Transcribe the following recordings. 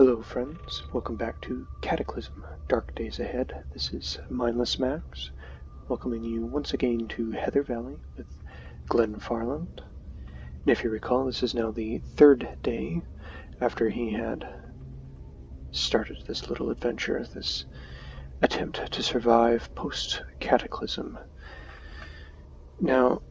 Hello friends, welcome back to Cataclysm, Dark Days Ahead. This is Mindless Max, welcoming you once again to Heather Valley with Glen Farland. And if you recall, this is now the third day after he had started this little adventure, this attempt to survive post-Cataclysm. Now,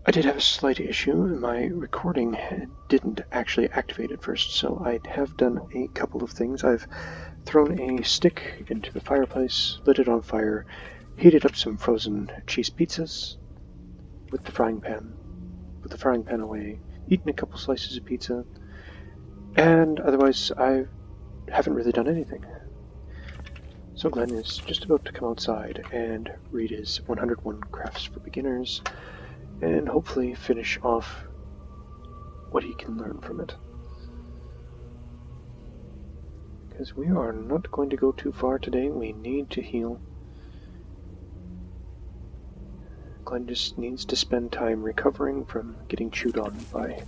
I did have a slight issue. My recording didn't actually activate at first, so I have done a couple of things. I've thrown a stick into the fireplace, lit it on fire, heated up some frozen cheese pizzas with the frying pan, put the frying pan away, eaten a couple slices of pizza, and otherwise I haven't really done anything. So Glen is just about to come outside and read his 101 Crafts for Beginners, and hopefully finish off what he can learn from it. Because we are not going to go too far today, we need to heal. Glen just needs to spend time recovering from getting chewed on by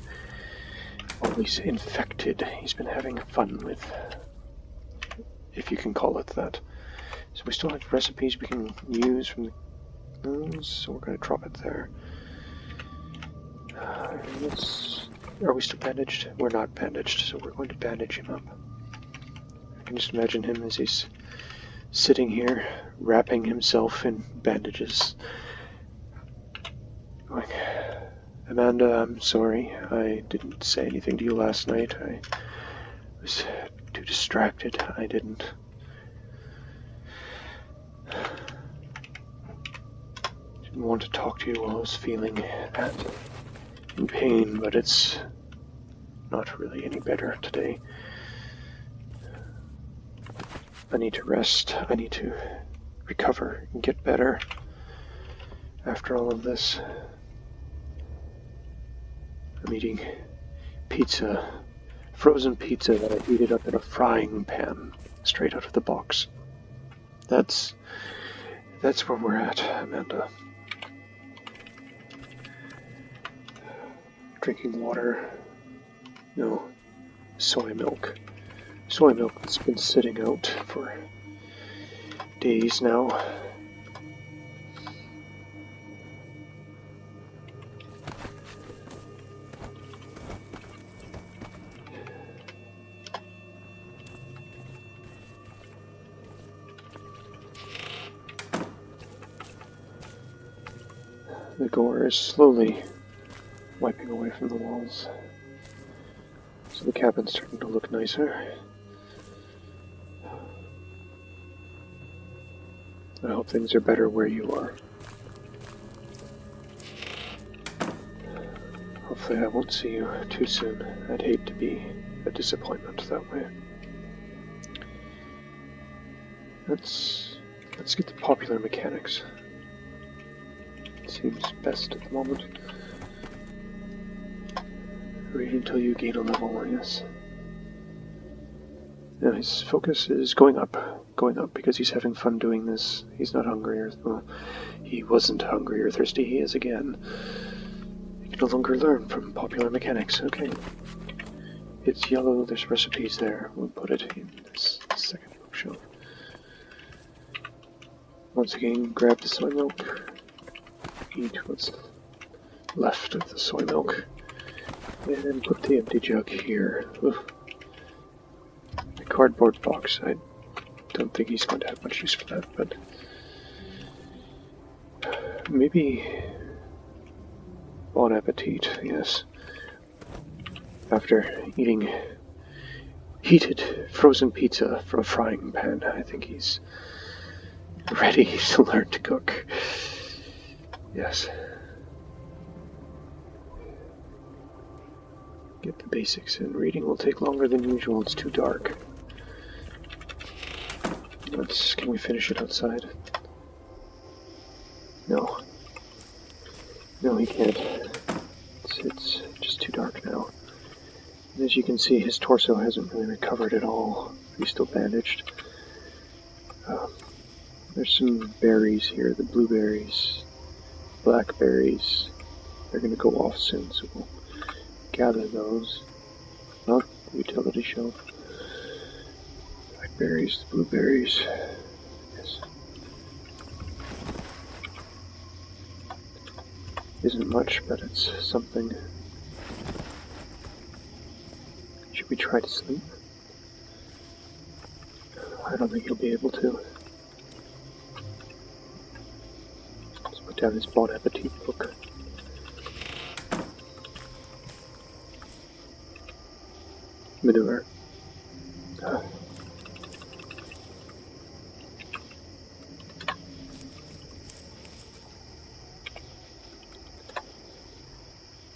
all these infected he's been having fun with, if you can call it that. So we still have recipes we can use from the... so we're going to drop it there. Are we still bandaged? We're not bandaged, so we're going to bandage him up. I can just imagine him as he's sitting here, wrapping himself in bandages. Going, Amanda, I'm sorry. I didn't say anything to you last night. I was too distracted. I didn't want to talk to you while I was feeling that. In pain, but it's not really any better today. I need to rest. I need to recover and get better after all of this. I'm eating pizza, frozen pizza that I heated up in a frying pan straight out of the box. That's where we're at, Amanda. Drinking water. No. Soy milk. Soy milk that's been sitting out for days now. The gore is slowly wiping away from the walls. So the cabin's starting to look nicer. I hope things are better where you are. Hopefully I won't see you too soon. I'd hate to be a disappointment that way. Let's get the popular mechanics. Seems best at the moment. Read until you gain a level, yes. Now his focus is going up because he's having fun doing this. He's not hungry, well, he wasn't hungry or thirsty, he is again. He can no longer learn from popular mechanics, okay. It's yellow, there's recipes there, we'll put it in this second bookshelf. Once again, grab the soy milk, eat what's left of the soy milk. And then put the empty jug here. Oof. The cardboard box, I don't think he's going to have much use for that, but maybe bon appetit, yes. After eating heated frozen pizza from a frying pan, I think he's ready to learn to cook. Yes. Get the basics in. Reading will take longer than usual. It's too dark. Can we finish it outside? No. No, he can't. It's just too dark now. And as you can see, his torso hasn't really recovered at all. He's still bandaged. There's some berries here. The blueberries, blackberries. They're going to go off soon, so we'll gather those. Oh, utility shelf. Berries, blueberries. Yes. Isn't much, but it's something. Should we try to sleep? I don't think he'll be able to. Let's put down his Bon Appetit book. Manure.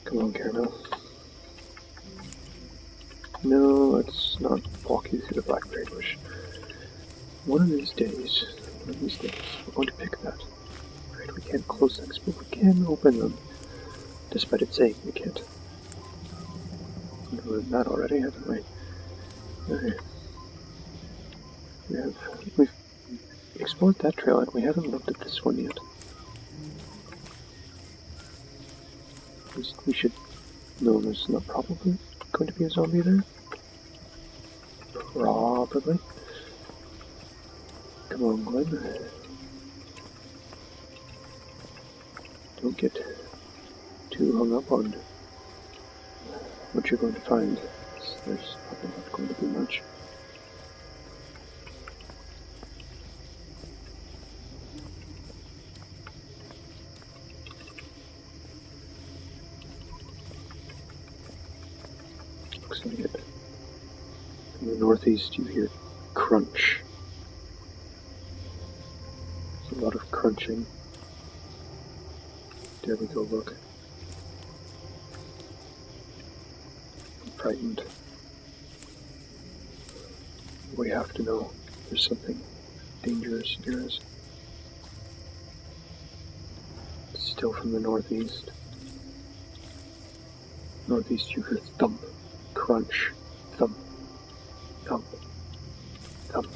Come on, Caramel. No, let's not walk you through the blackberry bush. One of these days, we're going to pick that. Right, we can't close things, but we can open them. Despite it saying we can't. We've learned that already, haven't we? Okay. We've explored that trail, and we haven't looked at this one yet. We should know there's not probably going to be a zombie there. Probably. Come on, Glen. Don't get too hung up on what you're going to find. There's probably not going to be much. Looks like it. From the northeast you hear crunch. There's a lot of crunching. There we go, look. I'm frightened. We have to know there's something dangerous near us. It's still from the northeast. Northeast you hear thump, crunch, thump, thump, thump,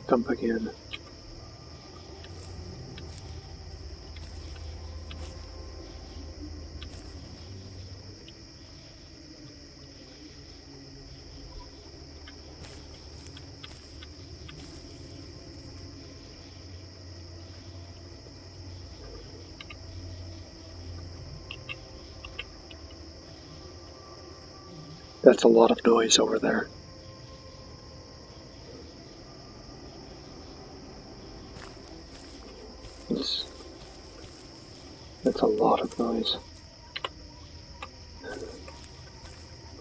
thump again. That's a lot of noise over there. That's a lot of noise.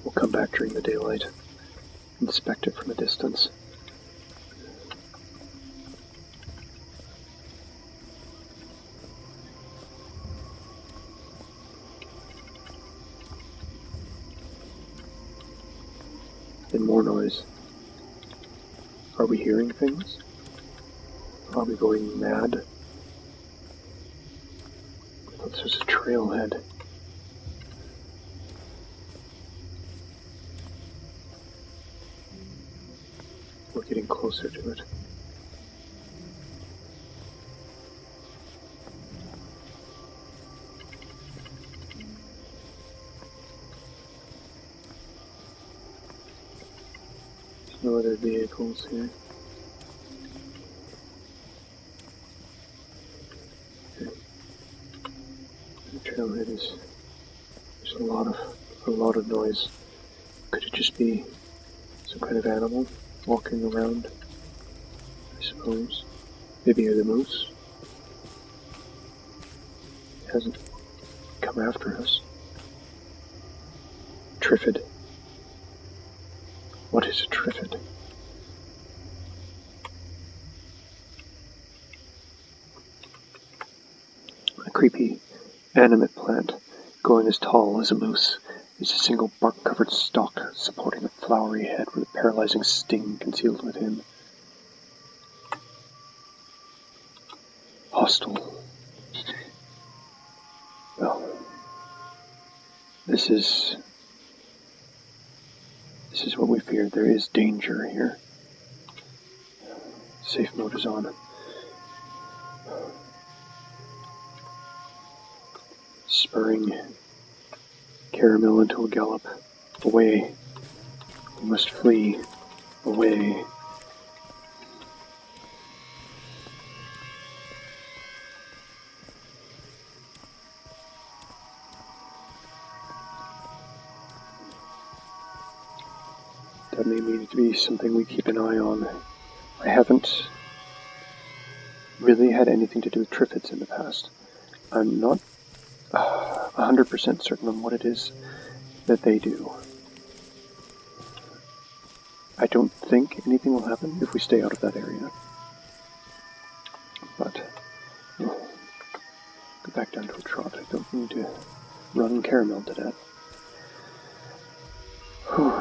We'll come back during the daylight, inspect it from a distance. And more noise. Are we hearing things? Are we going mad? I thought this was a trailhead. We're getting closer to it. There's no other vehicles here. Trailhead is there's a lot of noise. Could it just be some kind of animal walking around? I suppose. Maybe the moose. It hasn't come after us. Triffid. What is a triffid? A creepy animate plant, growing as tall as a moose, is a single bark-covered stalk supporting a flowery head with a paralyzing sting concealed within. Hostile. Well, this is what we feared. There is danger here. Safe mode is on. Spurring Caramel into a gallop. Away. We must flee. Away. that may need to be something we keep an eye on. I haven't really had anything to do with Triffids in the past. I'm not 100% certain on what it is that they do. I don't think anything will happen if we stay out of that area. But we'll go back down to a trot. I don't need to run Caramel to death. Whew.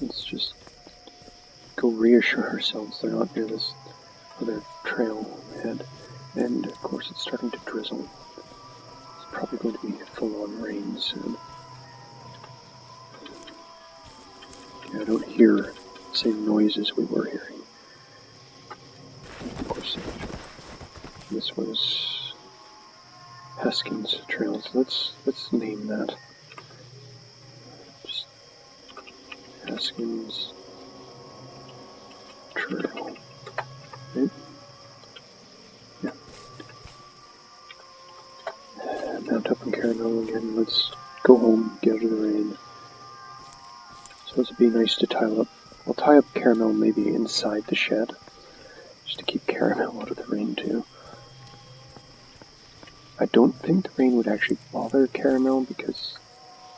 Let's just go reassure ourselves they're not near this other trail ahead. And of course it's starting to drizzle. It's probably going to be full-on rain soon. Yeah, I don't hear the same noises we were hearing. Of course, this was Haskins Trails. Let's name that. Just Haskins Trail. Right? Yeah. Mount up on Caramel again. Let's go home, get out of the rain. So it'd be nice to tie up. I'll tie up Caramel maybe inside the shed, just to keep Caramel out of the rain too. I don't think the rain would actually bother Caramel because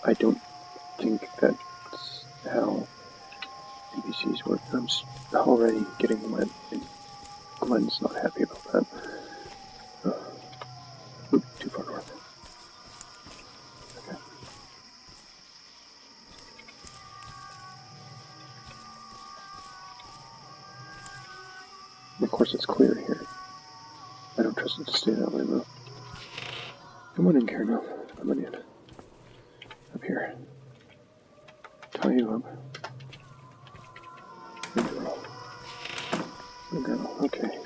I don't think that's how NPCs work. I'm already getting wet, and Glen's not happy about that. Oop, too far north. Okay. Of course it's clear here. I don't trust it to stay that way though. Come on in, Caramel. Come on in. Up here. Tie you up. Good girl. Good girl. Okay.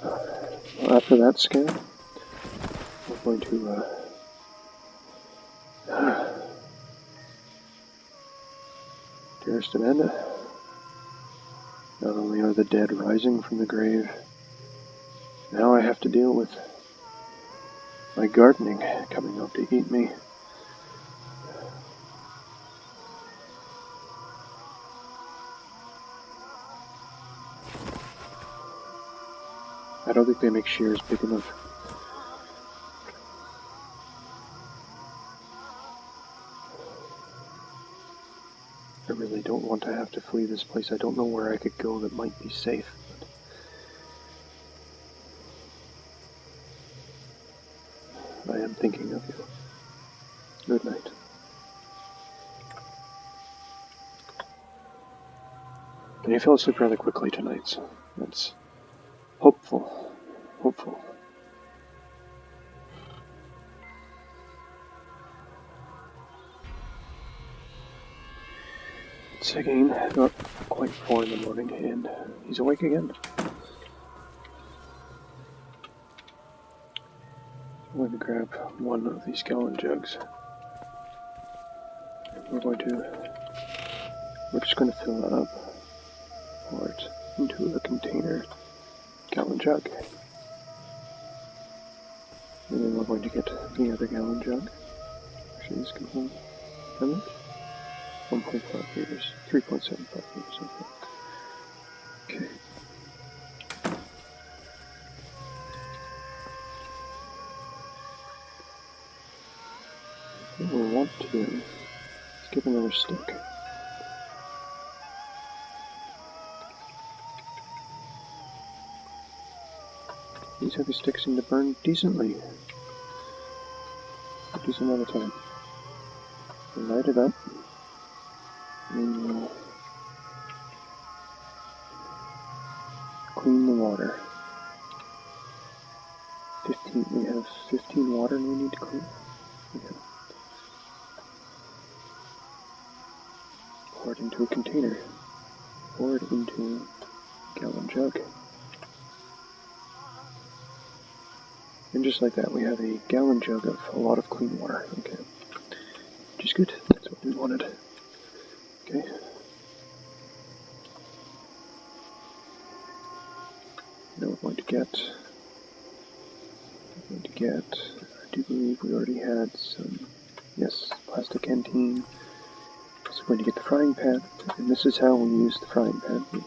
Well, after that scare, we're going to, dearest Amanda, not only are the dead rising from the grave, now I have to deal with my gardening coming up to eat me. I don't think they make shears big enough. I really don't want to have to flee this place. I don't know where I could go that might be safe. But I am thinking of you. Good night. And you fell asleep rather quickly tonight, so that's hopeful. Hopeful. It's again not quite 4 in the morning, and he's awake again. I'm going to grab one of these gallon jugs. And we're just going to fill that up, pour it into a container gallon jug. And then we're going to get the other gallon jug. Actually, this can hold, can it? 1.5 liters, 3.75 liters, okay. What we want to do is give another stick. These heavy sticks seem to burn decently. A decent amount of time. We'll light it up. And we'll clean the water. We have 15 water we need to clean. Okay. container. Pour it into a gallon jug. And just like that, we have a gallon jug of a lot of clean water. Okay. Which is good. That's what we wanted. Okay. Now we're going to get, I do believe we already had some, yes, plastic canteen. So we're going to get the frying pan, and this is how we use the frying pan. We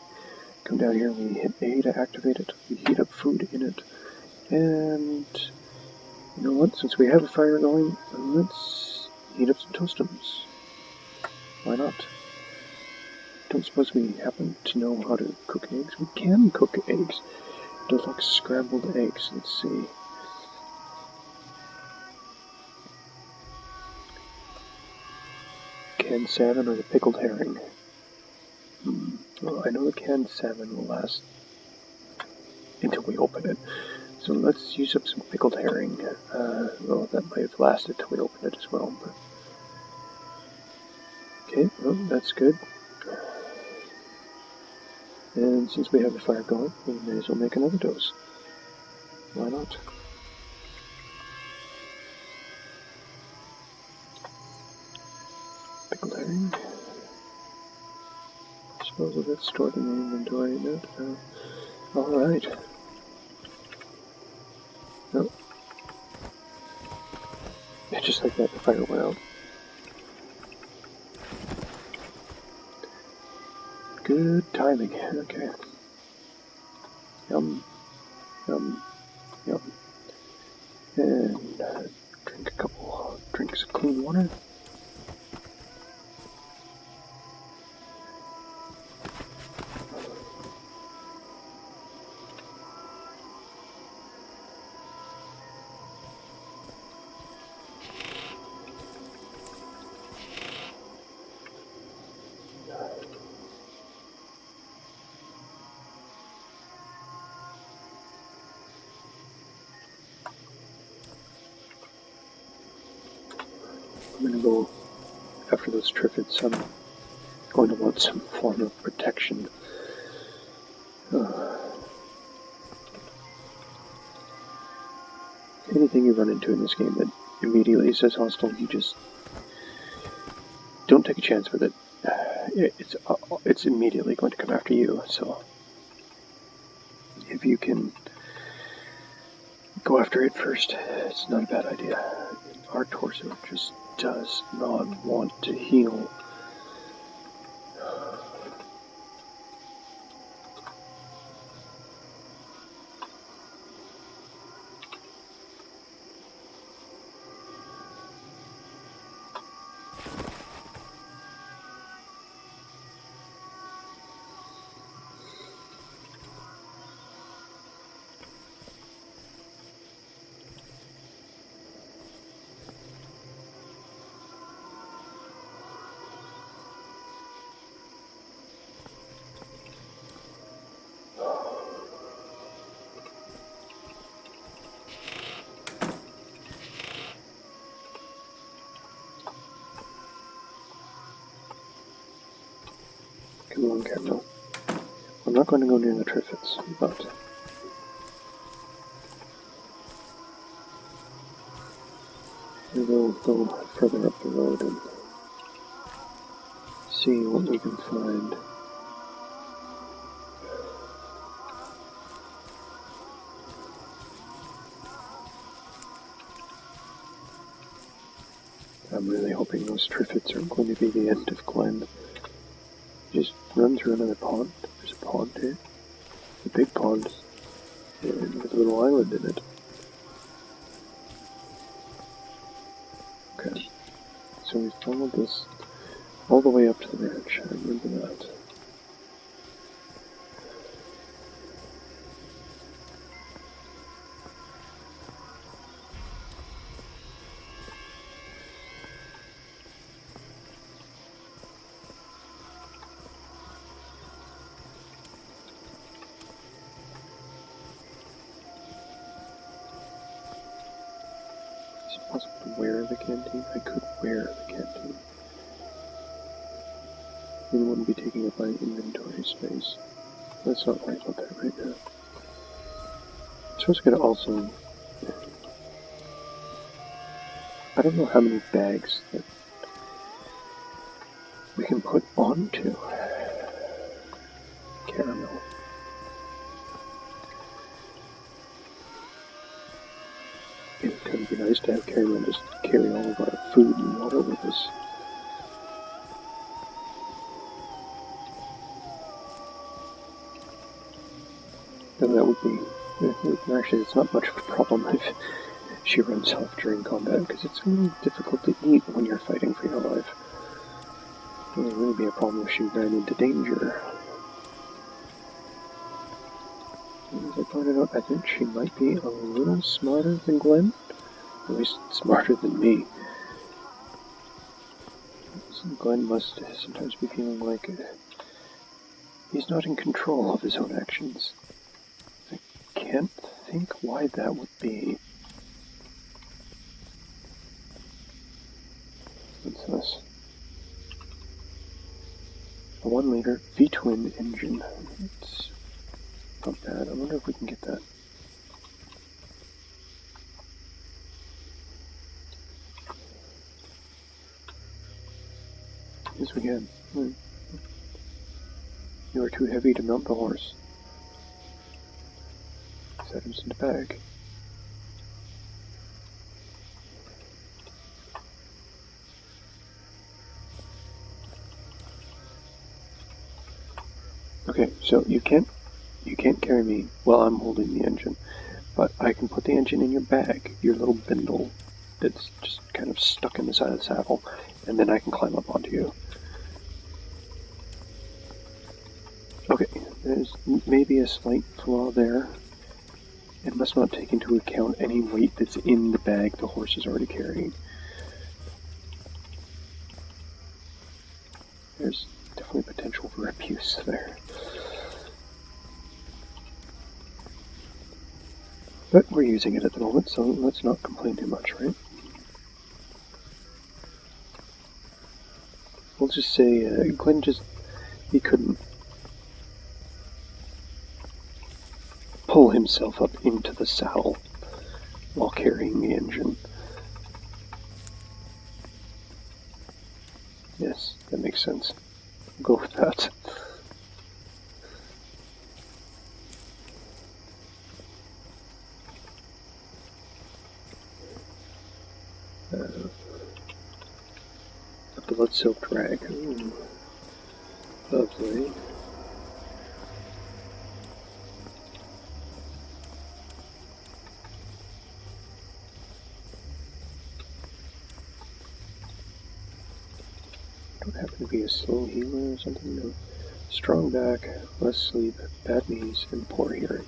come down here, we hit A to activate it, we heat up food in it, and you know what, since we have a fire going, let's heat up some toastums. Why not? Don't suppose we happen to know how to cook eggs? We can cook eggs. They're like scrambled eggs. Let's see. Canned salmon or the pickled herring? Well, I know the canned salmon will last until we open it. So let's use up some pickled herring. Well, that might have lasted till we open it as well. But okay, well, that's good. And since we have the fire going, we may as well make another dose. Why not? Pickled herring. I suppose I'll get stored in the inventory a bit. Alright. No. Yeah, just like that, the fire went out. Good timing. Okay. Yum. Yum. Yum. And drink a couple drinks of clean water. I'm going to go after those triffids. I'm going to want some form of protection. Anything you run into in this game that immediately says hostile, you just don't take a chance with it. It's immediately going to come after you. So if you can go after it first, it's not a bad idea. Our torso just does not want to heal. Come on, Captain. I'm not going to go near the triffids, but we will go further up the road and see what we can find. I'm really hoping those triffids are going to be the end of Glen. Just run through another pond. There's a pond here. A big pond. And with a little island in it. Okay. So we followed this all the way up to the ranch. I remember that. Is it possible to wear the canteen? I could wear the canteen. It wouldn't be taking up my inventory space. Let's not worry about that right now. I suppose I could also... I don't know how many bags that we can put onto caramel. It would kind of be nice to have caramel just carry all of our food and water with us. And that would be... Actually, it's not much of a problem if she runs off during combat, because it's a little difficult to eat when you're fighting for your life. It would really be a problem if she ran into danger. As I pointed out, I think she might be a little smarter than Glen. At least smarter than me. So Glen must sometimes be feeling like he's not in control of his own actions. I can't think why that would be. What's this? A 1-liter V-twin engine. It's not bad. I wonder if we can get that. Yes, we can. You are too heavy to mount the horse. Set him in the bag. Okay, so you can't carry me while I'm holding the engine, but I can put the engine in your bag, your little bindle that's just kind of stuck in the side of the saddle, and then I can climb up onto you. Okay, there's maybe a slight flaw there. It must not take into account any weight that's in the bag the horse is already carrying. There's definitely potential for abuse there. But we're using it at the moment, so let's not complain too much, right? We'll just say Glen he couldn't pull himself up into the saddle while carrying the engine. Yes, that makes sense. We'll go with that. A blood-soaked rag. Ooh. Lovely. Don't happen to be a slow healer or something? No. Strong back, less sleep, bad knees, and poor hearing.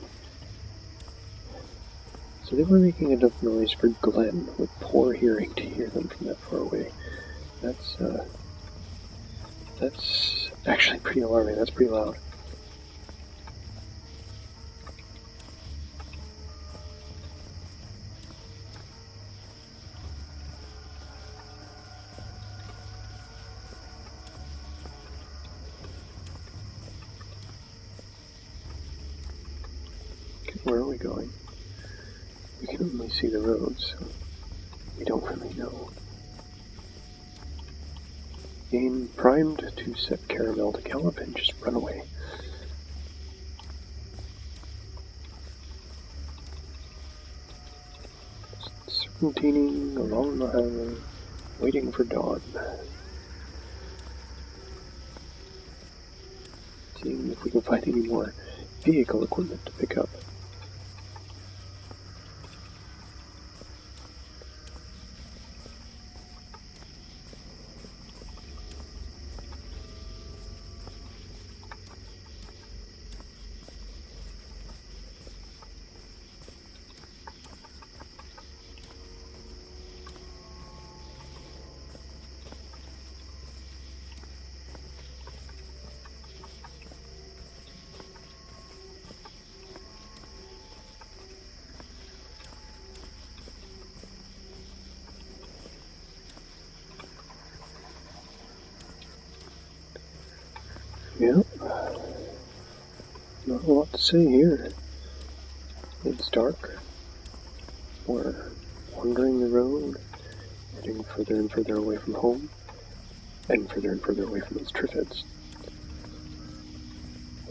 So they were making enough noise for Glen with poor hearing to hear them from that far away. That's actually pretty alarming. That's pretty loud. Okay, where are we going? We can only see the roads, so we don't really know. Game primed to set Caramel to gallop and just run away. Serpentining along the highway, waiting for dawn. Seeing if we can find any more vehicle equipment to pick up. Yeah. Not a lot to say here. It's dark. We're wandering the road, heading further and further away from home, and further away from those triffids.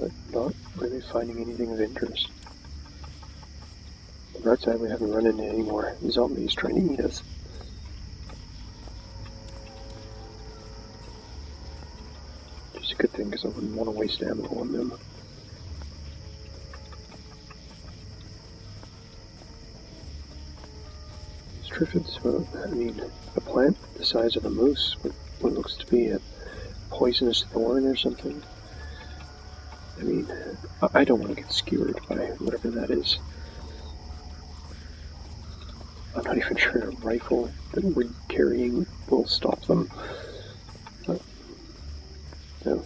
But not really finding anything of interest. On the bright side, we haven't run into any more zombies trying to eat us. Which is a good thing, because I wouldn't want to waste ammo on them. Triffids, well, I mean, a plant the size of a moose with what looks to be a poisonous thorn or something. I mean, I don't want to get skewered by whatever that is. I'm not even sure a rifle that we're carrying will stop them. But, no.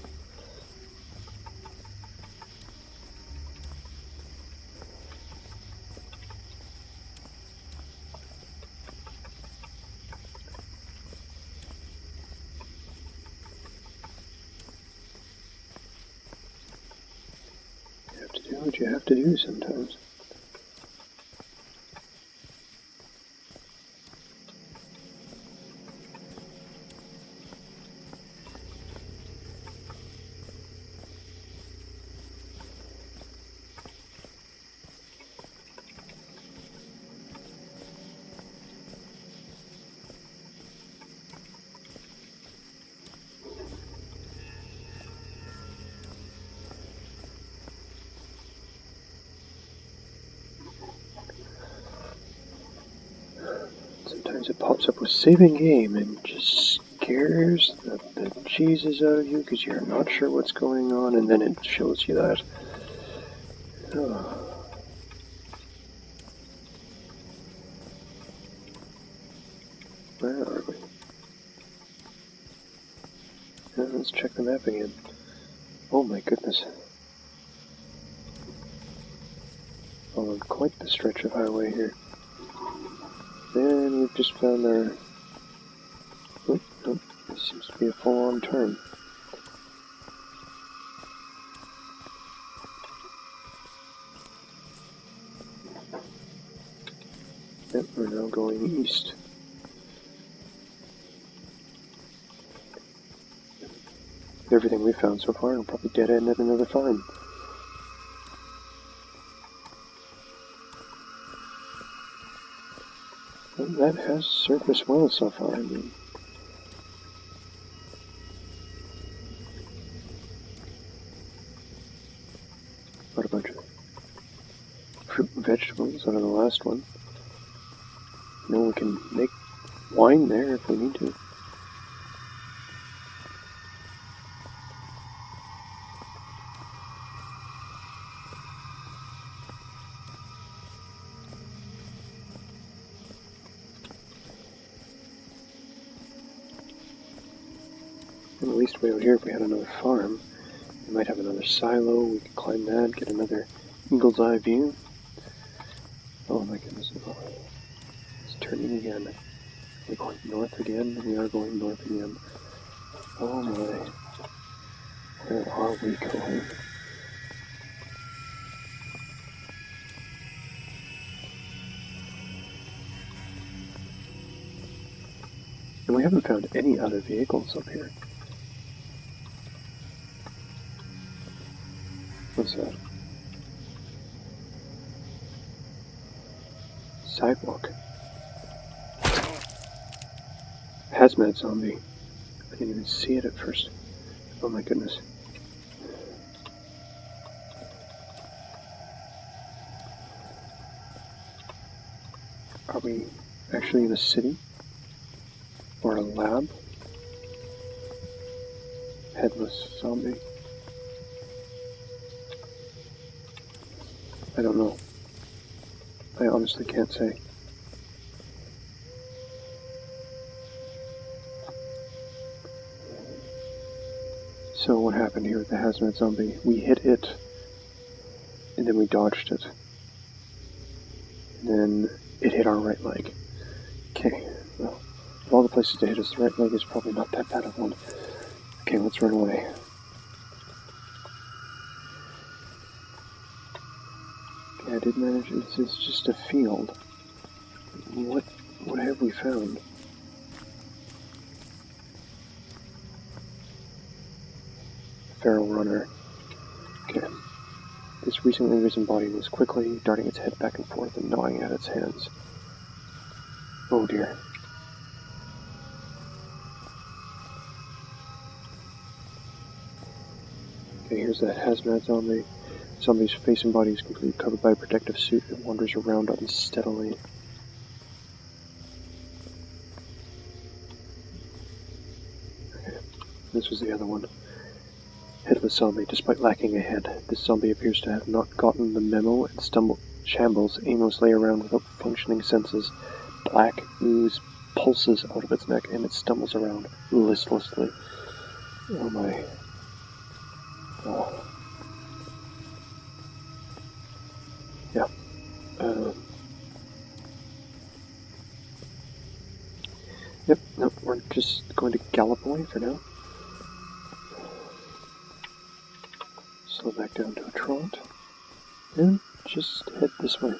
What you have to do sometimes. Sometimes it pops up with saving game and just scares the cheeses out of you because you're not sure what's going on, and then it shows you that. Oh. Where are we? Let's check the map again. Oh my goodness. Oh, quite the stretch of highway here. And we've just found our... Oh, nope, this seems to be a full-on turn. Yep, we're now going east. Everything we've found so far will probably dead end at another farm. Well, that has served us well so far, I mean. What a bunch of fruit and vegetables out of the last one. You know, we can make wine there if we need to. And at least way out here, if we had another farm, we might have another silo, we could climb that, get another eagle's eye view. Oh my goodness, it's turning again. We're going north again, we are going north again. Oh my, where are we going? And we haven't found any other vehicles up here. What's that? Sidewalk. Hazmat zombie. I didn't even see it at first. Oh my goodness. Are we actually in a city? Or a lab? Headless zombie. I don't know. I honestly can't say. So what happened here with the hazmat zombie? We hit it, and then we dodged it. And then it hit our right leg. Okay, well, of all the places to hit us, the right leg is probably not that bad of one. Okay, let's run away. did manage, and it's just a field. What have we found? Feral runner. Okay. This recently risen body was quickly darting its head back and forth and gnawing at its hands. Oh dear. Okay, here's that hazmat zombie. The zombie's face and body is completely covered by a protective suit and wanders around unsteadily. Okay, this was the other one. Headless zombie. Despite lacking a head, this zombie appears to have not gotten the memo and shambles aimlessly around without functioning senses. Black ooze pulses out of its neck and it stumbles around listlessly. Oh my. Oh. Yeah. Yep, no, we're just going to gallop away for now. Slow back down to a trot. And just head this way.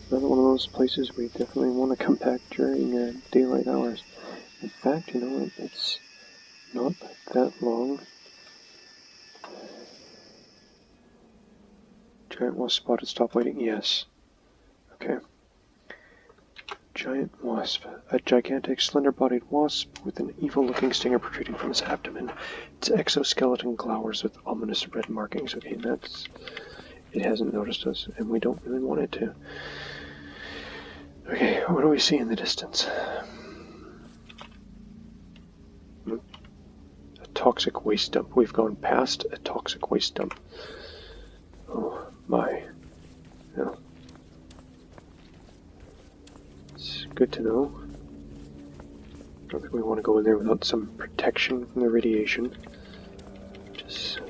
Another one of those places we definitely want to come back during daylight hours. In fact, you know, it's not that long. Giant wasp spotted, stop waiting, yes. Okay. Giant wasp. A gigantic, slender-bodied wasp with an evil-looking stinger protruding from its abdomen. Its exoskeleton glowers with ominous red markings. Okay, it hasn't noticed us, and we don't really want it to. Okay, what do we see in the distance? A toxic waste dump. We've gone past a toxic waste dump. Oh my. Yeah. It's good to know. I don't think we want to go in there without some protection from the radiation. Just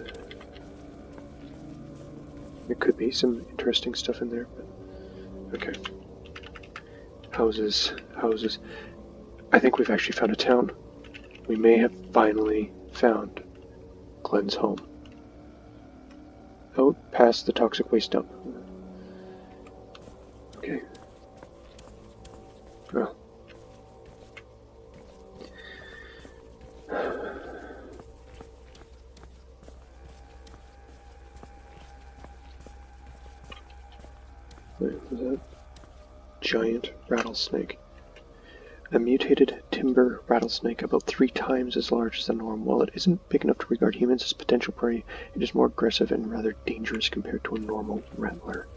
there could be some interesting stuff in there, but okay. Houses. I think we've actually found a town. We may have finally found Glen's home. Out past the toxic waste dump. Okay. Well. What was that? Giant rattlesnake. A mutated timber rattlesnake about 3 times as large as the norm. While it isn't big enough to regard humans as potential prey, it is more aggressive and rather dangerous compared to a normal rattler.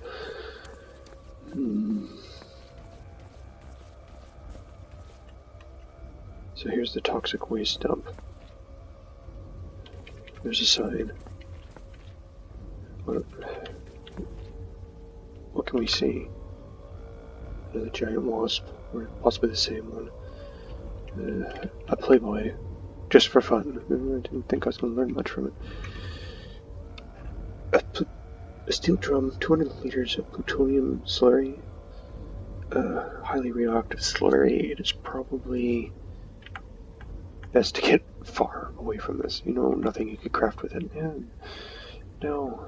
So here's the toxic waste dump. There's a sign. What can we see? Another giant wasp, or possibly the same one. A Playboy, just for fun. I didn't think I was going to learn much from it. A steel drum, 200 liters of plutonium slurry. Highly radioactive slurry. It is probably best to get far away from this. You know, nothing you could craft with it. Yeah. No.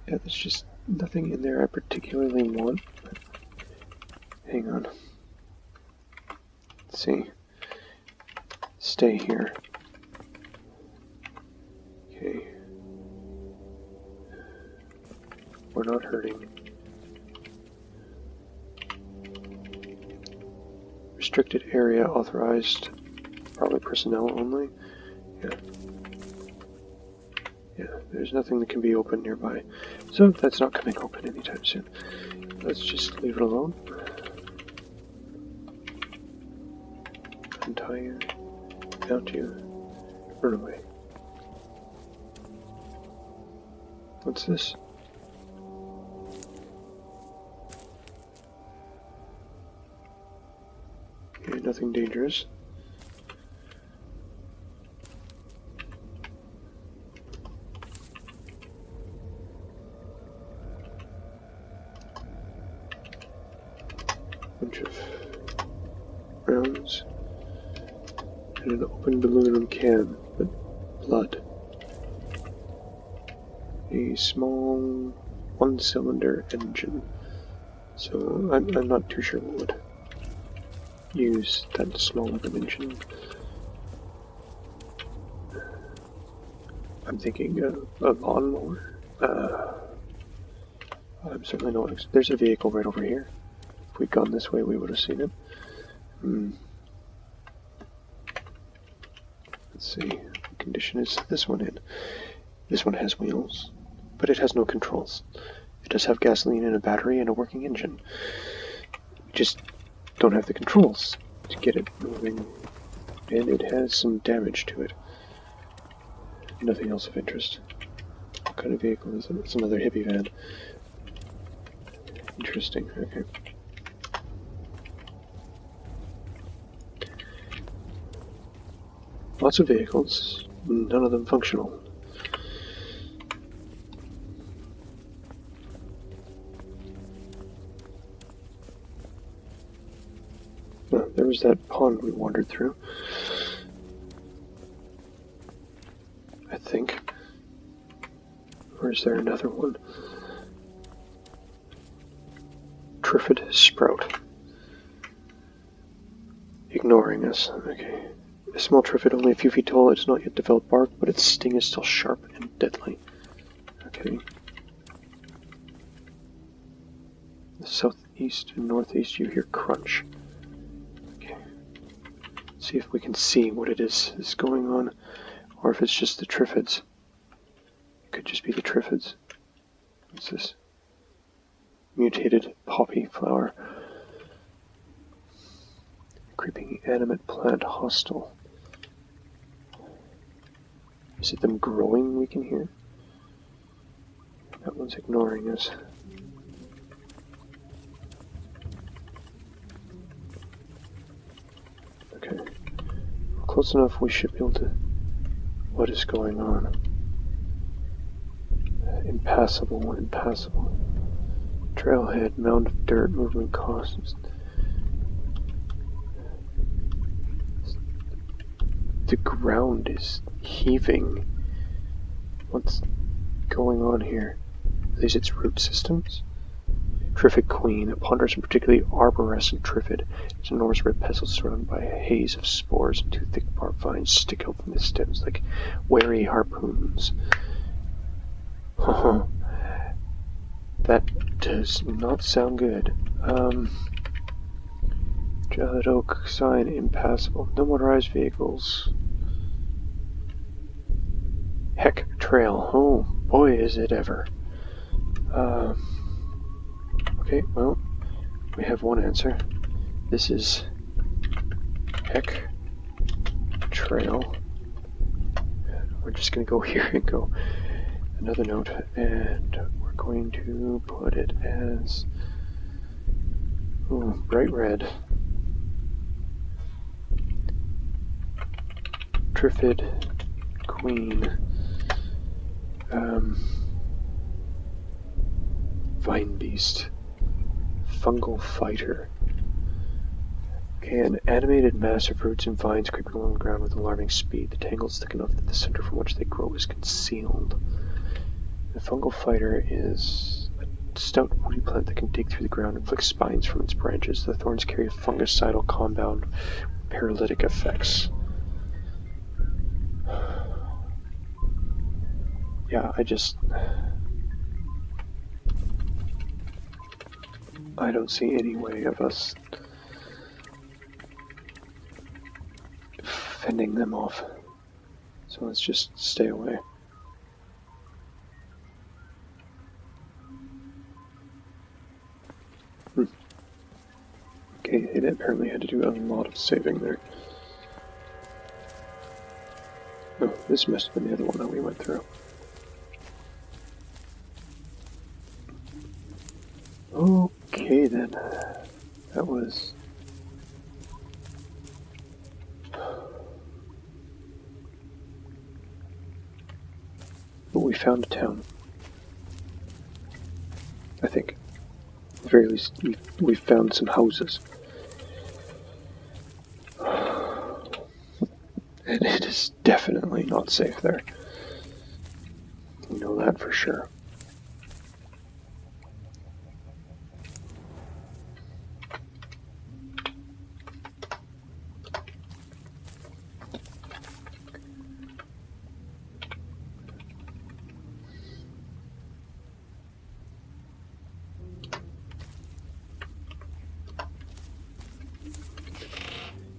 Yeah, there's just nothing in there I particularly want. Hang on. Let's see. Stay here. Okay. We're not hurting. Restricted area authorized. Probably personnel only. Yeah. Yeah, there's nothing that can be open nearby. So that's not coming open anytime soon. Let's just leave it alone. Untie you. Mount you. Run away. What's this? Okay, nothing dangerous. bunch of rounds and an opened aluminum can, but blood. A small one-cylinder engine. So I'm not too sure what would use that small of an engine. I'm thinking a lawnmower. I'm certainly not. There's a vehicle right over here. If we'd gone this way, we would have seen it. Let's see. What condition is this one in? This one has wheels, but it has no controls. It does have gasoline and a battery and a working engine. We just don't have the controls to get it moving, and it has some damage to it. Nothing else of interest. What kind of vehicle is it? It's another hippie van. Interesting, okay. Lots of vehicles, none of them functional. There was that pond we wandered through. I think. Or is there another one? Triffid Sprout. Ignoring us. Okay. A small triffid, only a few feet tall. It does not yet develop bark, but its sting is still sharp and deadly. Okay. The southeast and northeast you hear crunch. Okay. See if we can see what it is going on, or if it's just the triffids. It could just be the triffids. What's this? Mutated poppy flower. Creeping animate plant hostile. Is it them growing we can hear? That one's ignoring us. Okay. Close enough, we should be able to... What is going on? Impassable, impassable. Trailhead, mound of dirt, movement costs. The ground is heaving. What's going on here? Are these its root systems? Triffid Queen, a ponderous and particularly arborescent triffid. Its enormous red pestles surrounded by a haze of spores and two thick bark vines stick out from the stems like wary harpoons. That does not sound good. Giant oak sign impassable. No motorized vehicles. Heck trail. Oh boy, is it ever. Okay, well, we have one answer. This is Heck trail. We're just gonna go here and go another note, and we're going to put it as bright red. Triffid Queen. Vine Beast. Fungal Fighter. Okay, an animated mass of roots and vines creeping along the ground with alarming speed. The tangles thick enough that the center from which they grow is concealed. The Fungal Fighter is a stout woody plant that can dig through the ground and flick spines from its branches. The thorns carry a fungicidal compound with paralytic effects. Yeah, I don't see any way of us fending them off. So let's just stay away. Okay, it apparently had to do a lot of saving there. Oh, this must have been the other one that we went through. Okay then, that was... But we found a town. I think. At the very least, we found some houses. definitely not safe there. We know that for sure.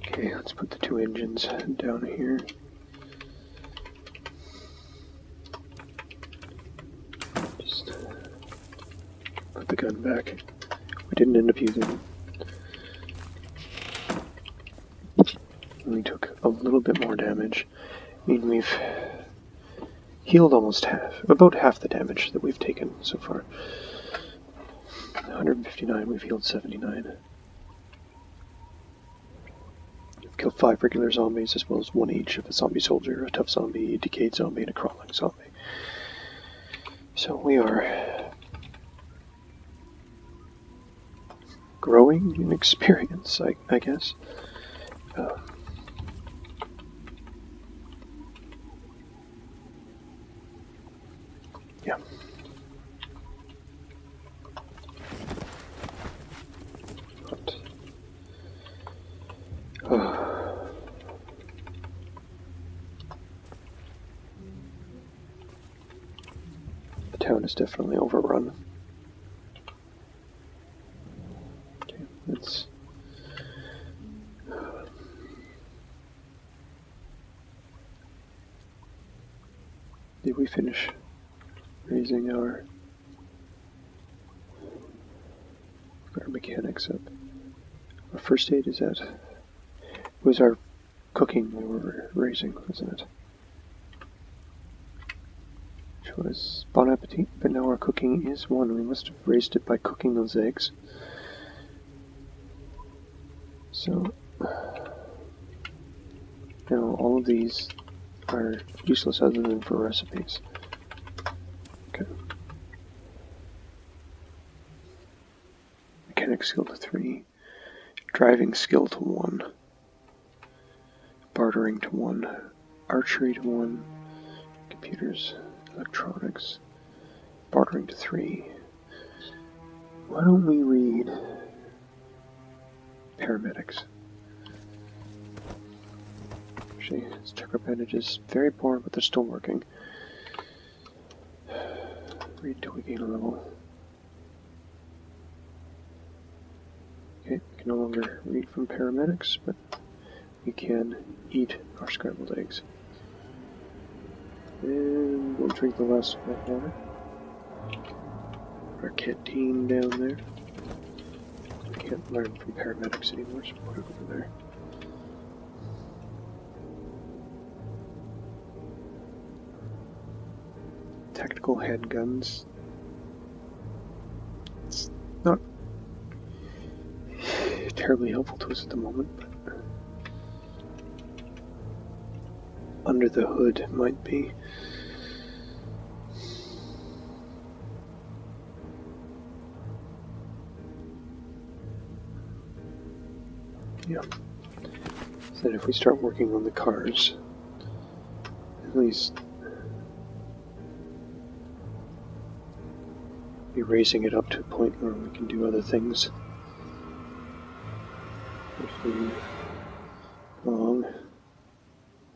Okay, let's put the 2 engines down here. Just put the gun back. We didn't end up using it. We took a little bit more damage. I mean, we've healed almost about half the damage that we've taken so far. 159, we've healed 79. We've killed 5 regular zombies as well as 1 each of a zombie soldier, a tough zombie, a decayed zombie, and a crawling zombie. So we are growing in experience, I guess. Yeah. The town is definitely overrun. Okay, let's... Did we finish raising our mechanics up? Our first aid is at... It was our cooking we were raising, wasn't it? Which was Bon Appetit, but now our cooking is 1. We must have raised it by cooking those eggs. So, now all of these are useless other than for recipes. Okay. Mechanic skill to 3. Driving skill to 1. Bartering to 1. Archery to 1. Computers, electronics. Bartering to 3. Why don't we read paramedics? Actually, let's check our bandages. Very poor, but they're still working. Read until we gain a level. Okay, we can no longer read from paramedics, but we can eat our scrambled eggs. And we'll drink the last of that water. Our canteen down there. We can't learn from paramedics anymore, so put it over there. Tactical handguns. It's not terribly helpful to us at the moment, but under the hood might be. Yeah. So that if we start working on the cars, at least be raising it up to a point where we can do other things. If we move along.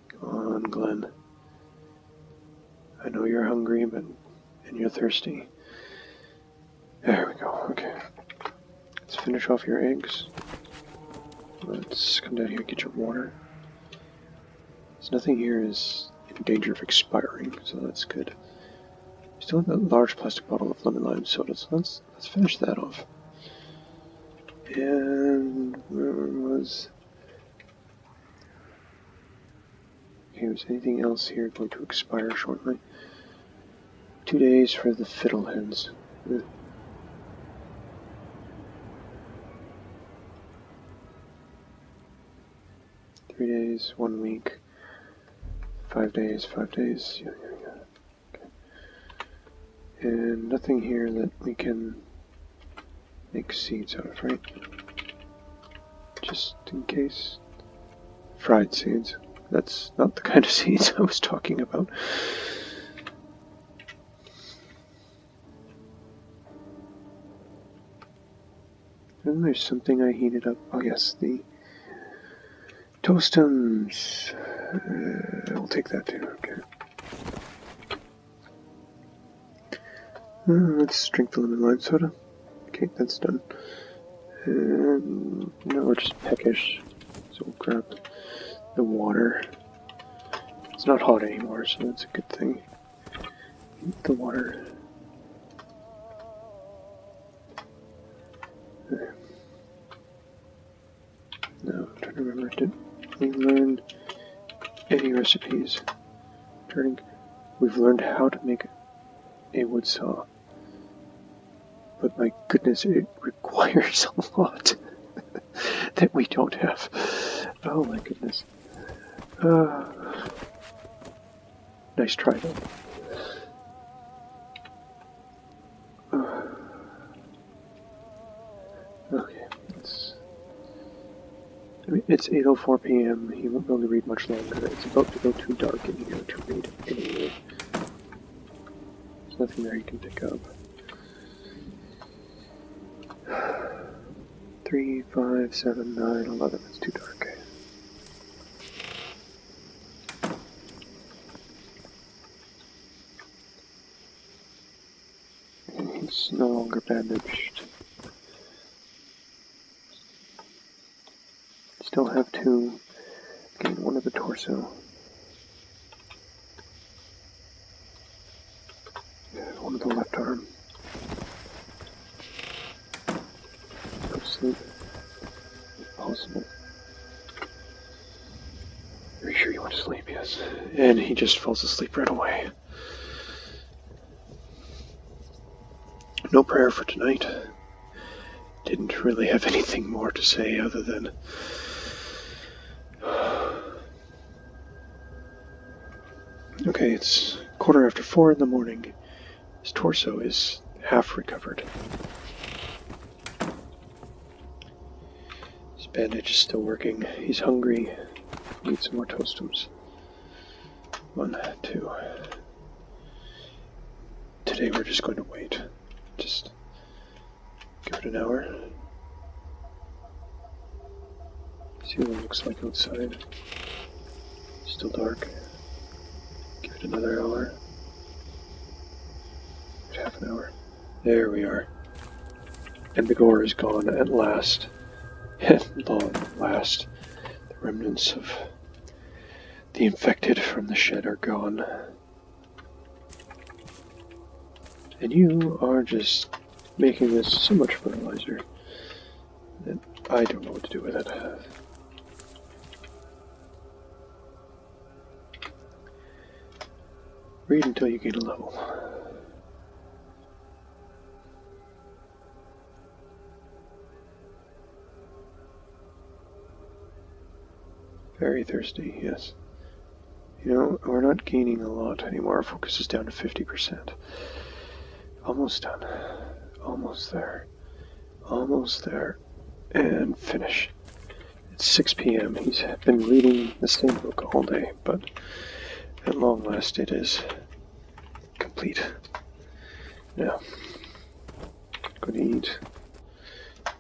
Come on, Glen. I know you're hungry, and you're thirsty. There we go, okay. Let's finish off your eggs. Let's come down here and get your water. There's nothing here is in danger of expiring, so that's good. Still have that large plastic bottle of lemon lime soda, so let's finish that off. And where was... Okay, was anything else here going to expire shortly? 2 days for the fiddleheads. 3 days, 1 week, 5 days, 5 days. Yeah. Okay. And nothing here that we can make seeds out of, right? Just in case. Fried seeds. That's not the kind of seeds I was talking about. And there's something I heated up. Oh yes, the toastums. I'll take that too. Okay. Let's drink the lemon lime soda. Okay, that's done. And now we're just peckish, so we'll grab the water. It's not hot anymore, so that's a good thing. Eat the water. Now, I'm trying to remember, did we learn any recipes? We've learned how to make a wood saw. But my goodness, it requires a lot that we don't have. Oh my goodness. Nice try though. Okay, it's 8:04 p.m. He won't be able to read much longer. It's about to go too dark in here to read anyway. There's nothing there you can pick up. 3, 5, 7, 9, 11. It's too dark. He's no longer bandaged. Still have 2. Gain 1 of the torso. 1 of the left arm. Go to sleep. If possible. Are you sure you want to sleep? Yes. And he just falls asleep right away. No prayer for tonight. Didn't really have anything more to say other than okay, it's 4:15 in the morning. His torso is half recovered. His bandage is still working. He's hungry. Needs some more toastums. 1, 2. Today we're just going to wait. Just give it an hour. See what it looks like outside. Still dark. Give it another hour. Half an hour. There we are. And the gore is gone at last. At long last. The remnants of the infected from the shed are gone. And you are just making this so much fertilizer that I don't know what to do with it. Read until you gain a level. Very thirsty, yes. You know, we're not gaining a lot anymore. Our focus is down to 50%. Almost done. Almost there. Almost there. And finish. It's 6 p.m. He's been reading the same book all day, but at long last it is complete. Now, I'm going to eat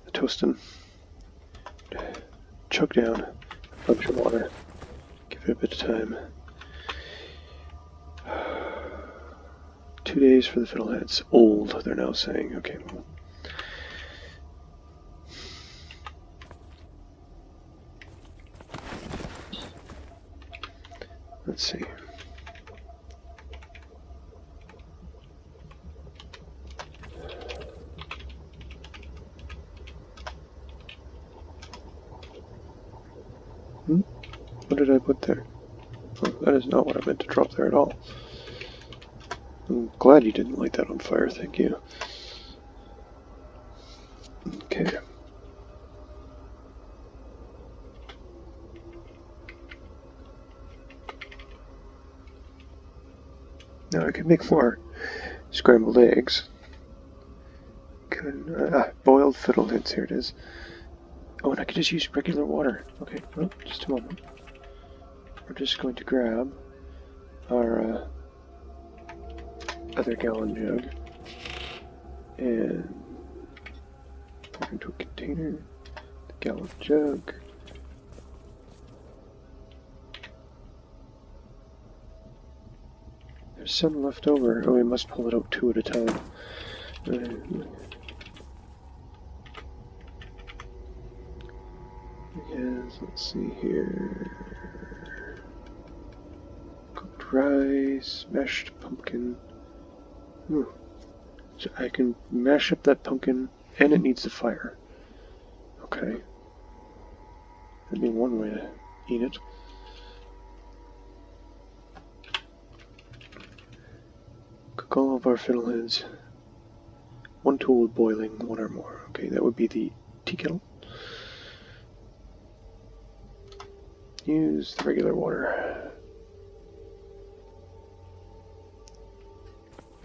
the toastin', chug down a bunch of water, give it a bit of time. 2 days for the fiddleheads. Old, they're now saying. Okay. Let's see. What did I put there? Oh, that is not what I meant to drop there at all. I'm glad you didn't light that on fire, thank you. Okay. Now I can make more scrambled eggs. Boiled fiddleheads, here it is. Oh, and I could just use regular water. Okay, well, just a moment. we're just going to grab our other gallon jug and put it into a container, the gallon jug. There's some left over. Oh, we must pull it out 2 at a time. Yes, let's see here. Cooked rice, mashed pumpkin. So I can mash up that pumpkin, and it needs the fire. Okay. That'd be one way to eat it. Cook all of our fiddleheads. 1 tool with boiling, 1 or more. Okay, that would be the tea kettle. Use the regular water.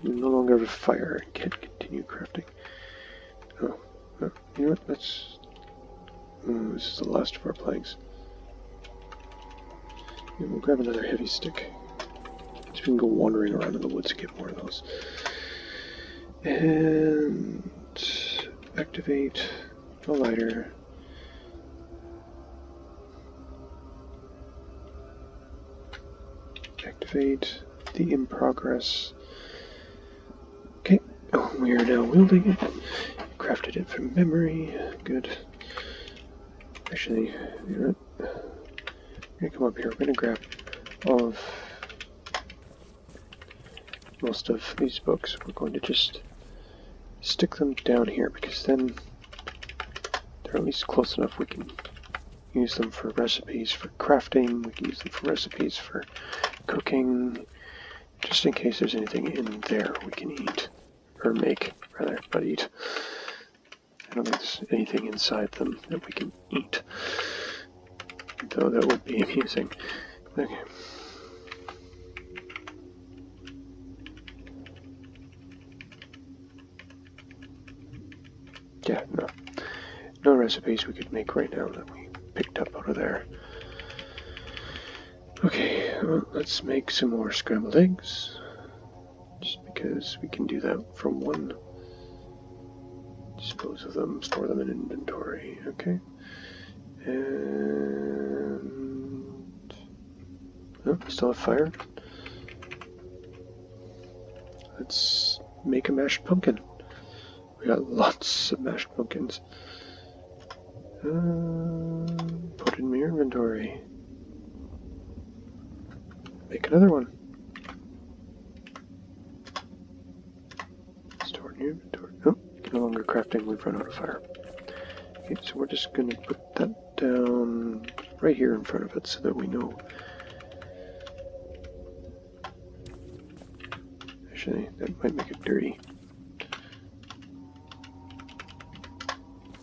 You no longer have a fire and can't continue crafting. Oh, you know what? That's... this is the last of our planks. Yeah, we'll grab another heavy stick. So we can go wandering around in the woods and get more of those. And activate the lighter. Activate the in progress. Okay, oh, we are now wielding it. Crafted it from memory. Good. Actually, you know what? We're gonna come up here. We're gonna grab all of most of these books. We're going to just stick them down here because then they're at least close enough we can use them for recipes for crafting. We can use them for recipes for cooking, just in case there's anything in there we can eat, or make, rather, not eat. I don't think there's anything inside them that we can eat, though that would be amusing. Okay. Yeah, no recipes we could make right now that we picked up out of there. Okay, well, let's make some more scrambled eggs, just because we can do that from 1. Dispose of them, store them in inventory, okay. And... oh, still have fire. Let's make a mashed pumpkin. We got lots of mashed pumpkins. Put in your inventory. Make another one. Store in your inventory. Oh, no longer crafting, we've run out of fire. Okay, so we're just going to put that down right here in front of it so that we know. Actually, that might make it dirty.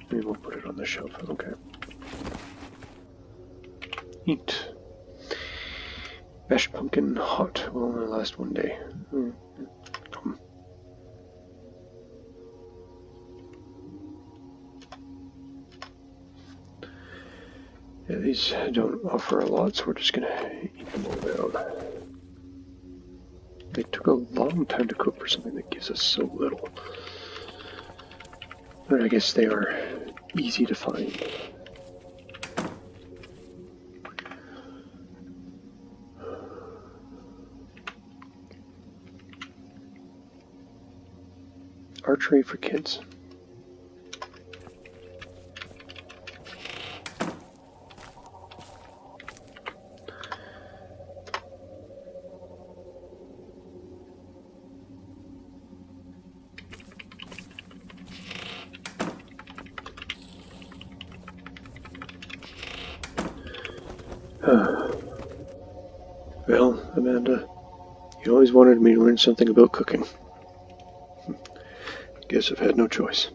Maybe we'll put it on the shelf. Okay. Eat. Mashed pumpkin hot will only last 1 day. Yeah, these don't offer a lot, so we're just gonna eat them all down. They took a long time to cook for something that gives us so little. But I guess they are easy to find. Archery for kids. Well, Amanda, you always wanted me to learn something about cooking. Guess I've had no choice.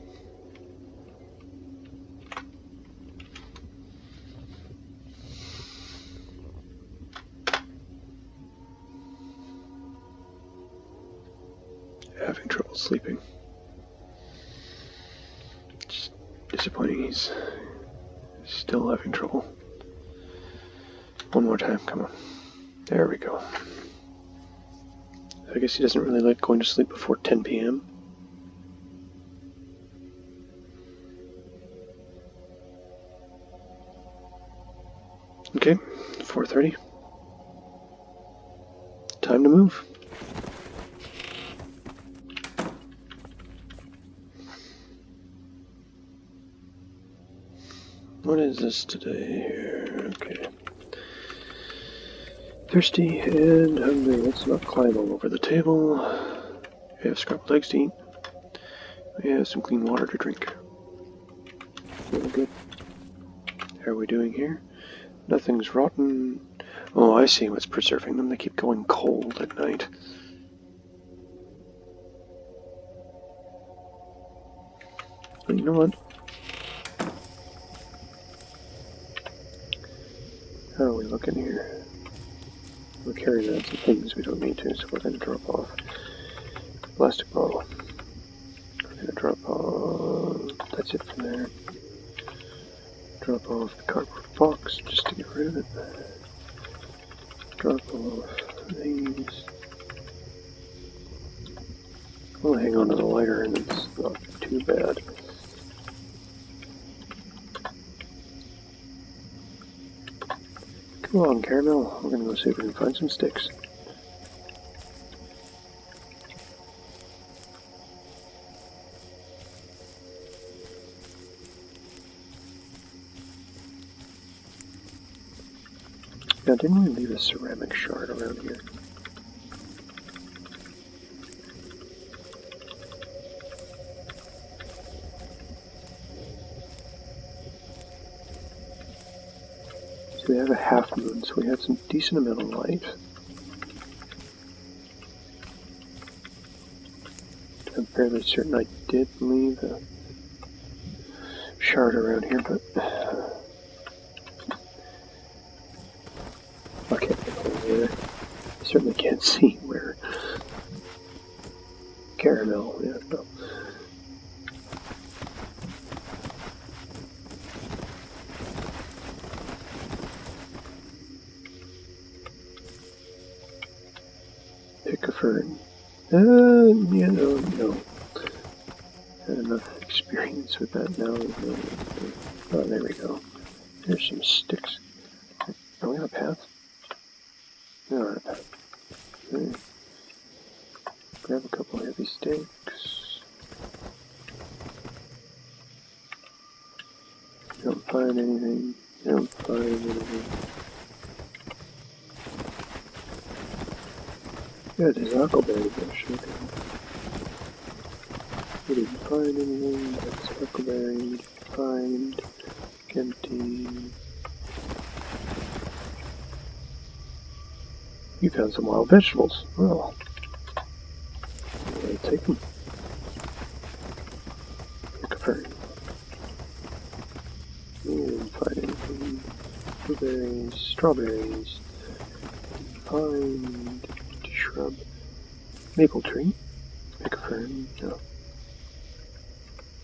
Having trouble sleeping. Just disappointing he's still having trouble. One more time, come on. There we go. I guess he doesn't really like going to sleep before 10 p.m. Okay, 4:30. Time to move. What is this today here? Okay. Thirsty and hungry. Let's not climb all over the table. We have scrambled eggs to eat. We have some clean water to drink. Really good. How are we doing here? Nothing's rotten. Oh, I see what's preserving them. They keep going cold at night. But you know what? How are we looking here? We're carrying around some things we don't need to, so we're going to drop off the plastic bottle. We're going to drop off... That's it from there. Drop off the cardboard box just to get rid of it. Drop off these. We'll hang on to the lighter and it's not too bad. Come on, Caramel. We're going to go see if we can find some sticks. Now, didn't we leave a ceramic shard around here? So we have a half moon, so we had some decent amount of light. I'm fairly certain I did leave a shard around here, but I can't get over there. I certainly can't see where Caramel, yeah, no. Pick a fern. Yeah, no. Had enough experience with that now. Oh, there we go. There's some sticks. Are we on a path? We are on a path. Okay. Grab a couple heavy sticks. Don't find anything. Don't find anything. Yeah, there's huckleberry bush. Okay. We didn't find anything. That's huckleberry. We didn't find empty. You found some wild vegetables. Well, I'll take them. Pick a fern. We didn't find anything. Blueberries, strawberries. Find shrub. Maple tree. Pick a fern. No.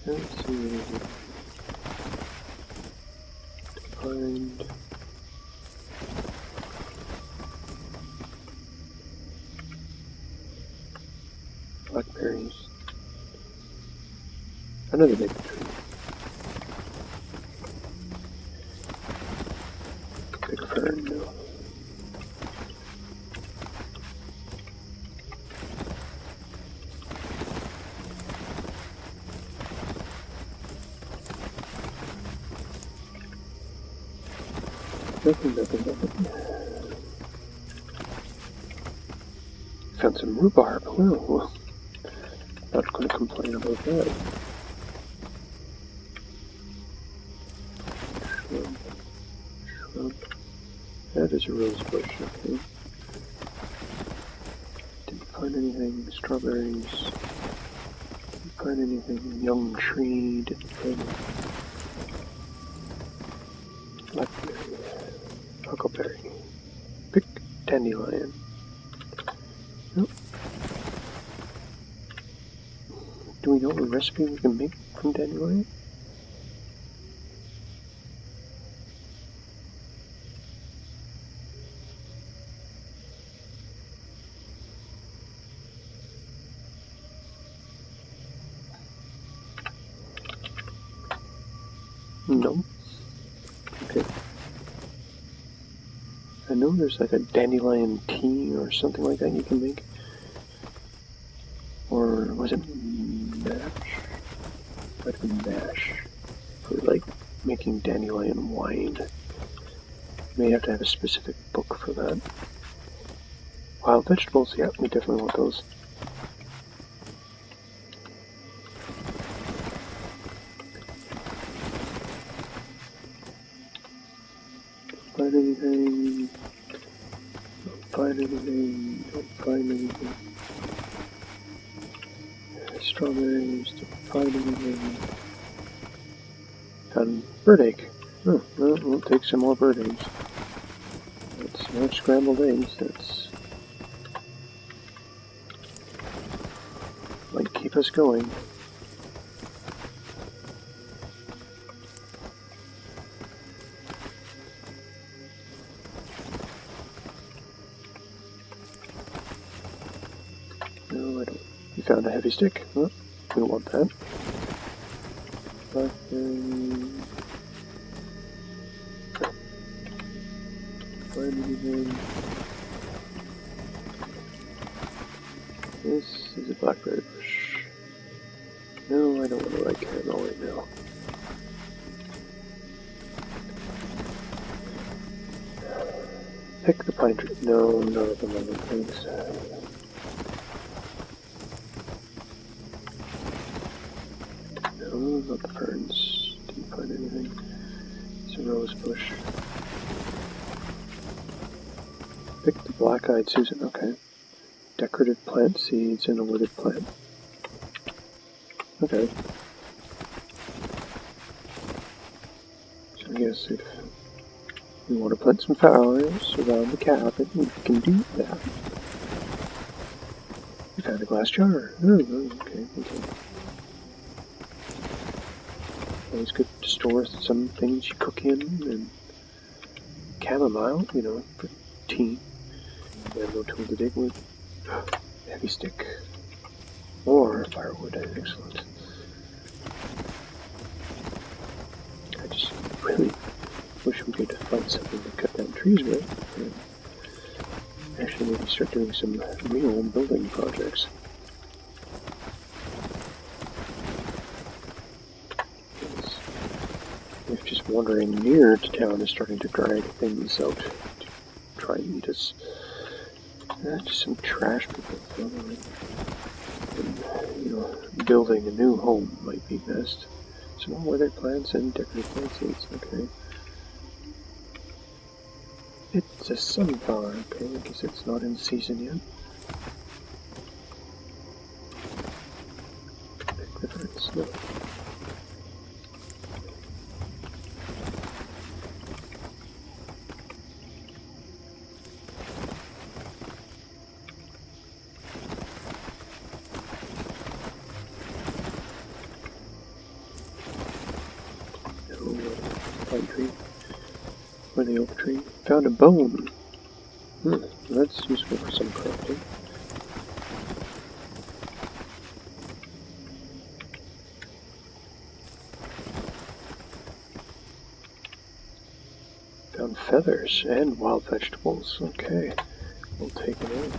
Let's see anything. Find. Blackberries. Another maple tree. Pick a fern. No. Nothing. Found some rhubarb. Well, not going to complain about that. Shrub. That is a rose bush, okay. Didn't find anything. Strawberries. Didn't find anything. Young tree. Didn't find anything. Blackberry. Huckleberry. Pick dandelion. Nope. Do we know what recipe we can make from dandelion? No. Okay. I know there's like a dandelion tea or something like that you can make. Or was it mash? Might have been mash. For like making dandelion wine. You may have to have a specific book for that. Wild vegetables, yeah, we definitely want those. Don't find anything. Don't find anything. Don't find anything. Strawberries, don't find anything. Found bird egg. Oh, well, we'll take some more bird eggs. That's more scrambled eggs. That's might keep us going. No, I don't. You found a heavy stick. Oh, we don't want that. Blackberry. Find anything. This is a blackberry bush. No, I don't want to write caramel right now. Pick the pine tree. No, none of them are the things. No, not the ferns. Didn't find anything. It's a rose bush. Pick the black-eyed Susan. Okay. Decorative plant seeds and a wooded plant. Okay. So I guess if we want to plant some flowers around the cabin, we can do that. We found a glass jar. Oh, okay. Always good to store some things you cook in, and chamomile, you know, for tea. We have no tool to dig with. Heavy stick. Or firewood. Excellent. I just really wish we could find something to cut down trees with. And actually maybe start doing some real building projects. If just wandering near to town is starting to drag things out to try and eat us. Just some trash people throwing. And, you know, building a new home might be best. Some more weathered plants and decorative plant seeds, okay. It's a sunflower, okay, I guess it's not in season yet. Pick the fruits, no. Pine tree, or the oak tree. Found a bone. That's useful for some crafting. Found feathers and wild vegetables. Okay, we'll take them in.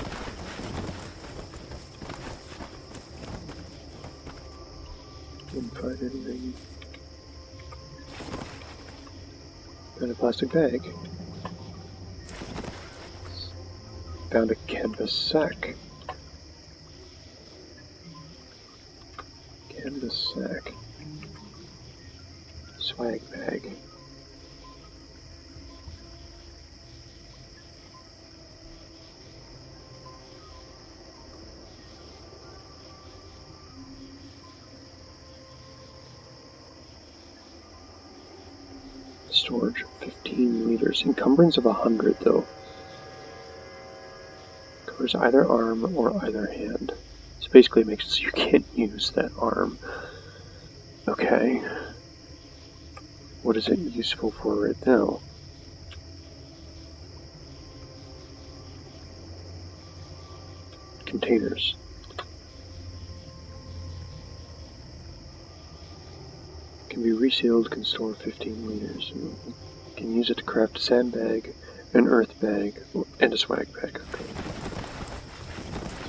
Didn't find anything. Found a plastic bag. Found a canvas sack. Canvas sack. Swag bag. Storage of 15 liters. Encumbrance of 100 though. Covers either arm or either hand. So basically it makes it so you can't use that arm. Okay. What is it useful for right now? Containers. Can be resealed, can store 15 liters. Can use it to craft a sandbag, an earth bag, and a swag bag. Okay.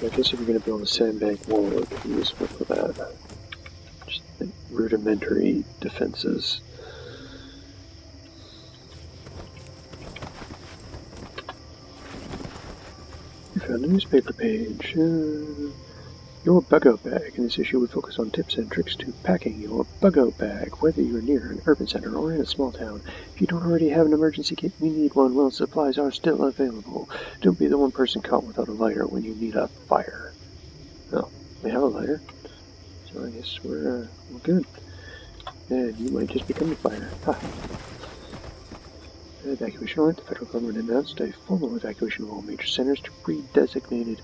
So I guess if you're going to build a sandbag wall, it can be useful for that. Just rudimentary defenses. You found a newspaper page. Your bug-out bag. In this issue, we focus on tips and tricks to packing your bug-out bag, whether you're near an urban center or in a small town. If you don't already have an emergency kit, you need one. Well, supplies are still available. Don't be the one person caught without a lighter when you need a fire. Well, we have a lighter, so I guess we're good. And you might just become a fire. Ha! Evacuation alert. The federal government announced a formal evacuation of all major centers to pre-designated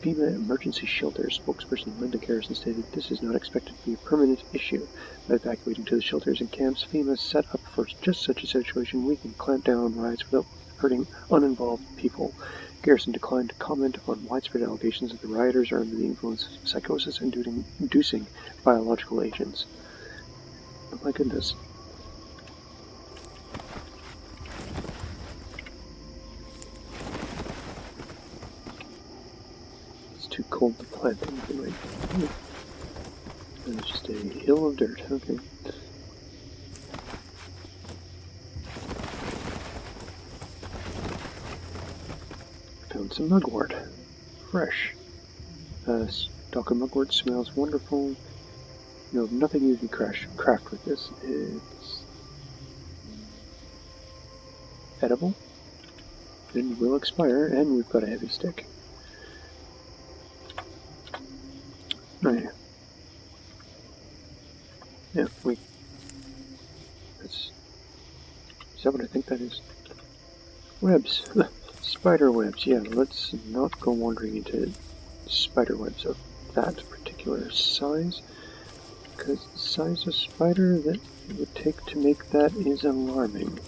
FEMA emergency shelters. Spokesperson Linda Garrison stated this is not expected to be a permanent issue. By evacuating to the shelters and camps FEMA set up for just such a situation, we can clamp down on riots without hurting uninvolved people. Garrison declined to comment on widespread allegations that the rioters are under the influence of psychosis inducing biological agents. Oh my goodness. Too cold to plant anything right. There's just a hill of dirt, okay. Found some mugwort. Fresh. Stalk of mugwort smells wonderful. You know, nothing you can craft with this. It's edible and will expire, and we've got a heavy stick. Right here. Yeah, is that what I think that is? Webs. Spider webs. Yeah, let's not go wandering into spider webs of that particular size, because the size of spider that it would take to make that is alarming.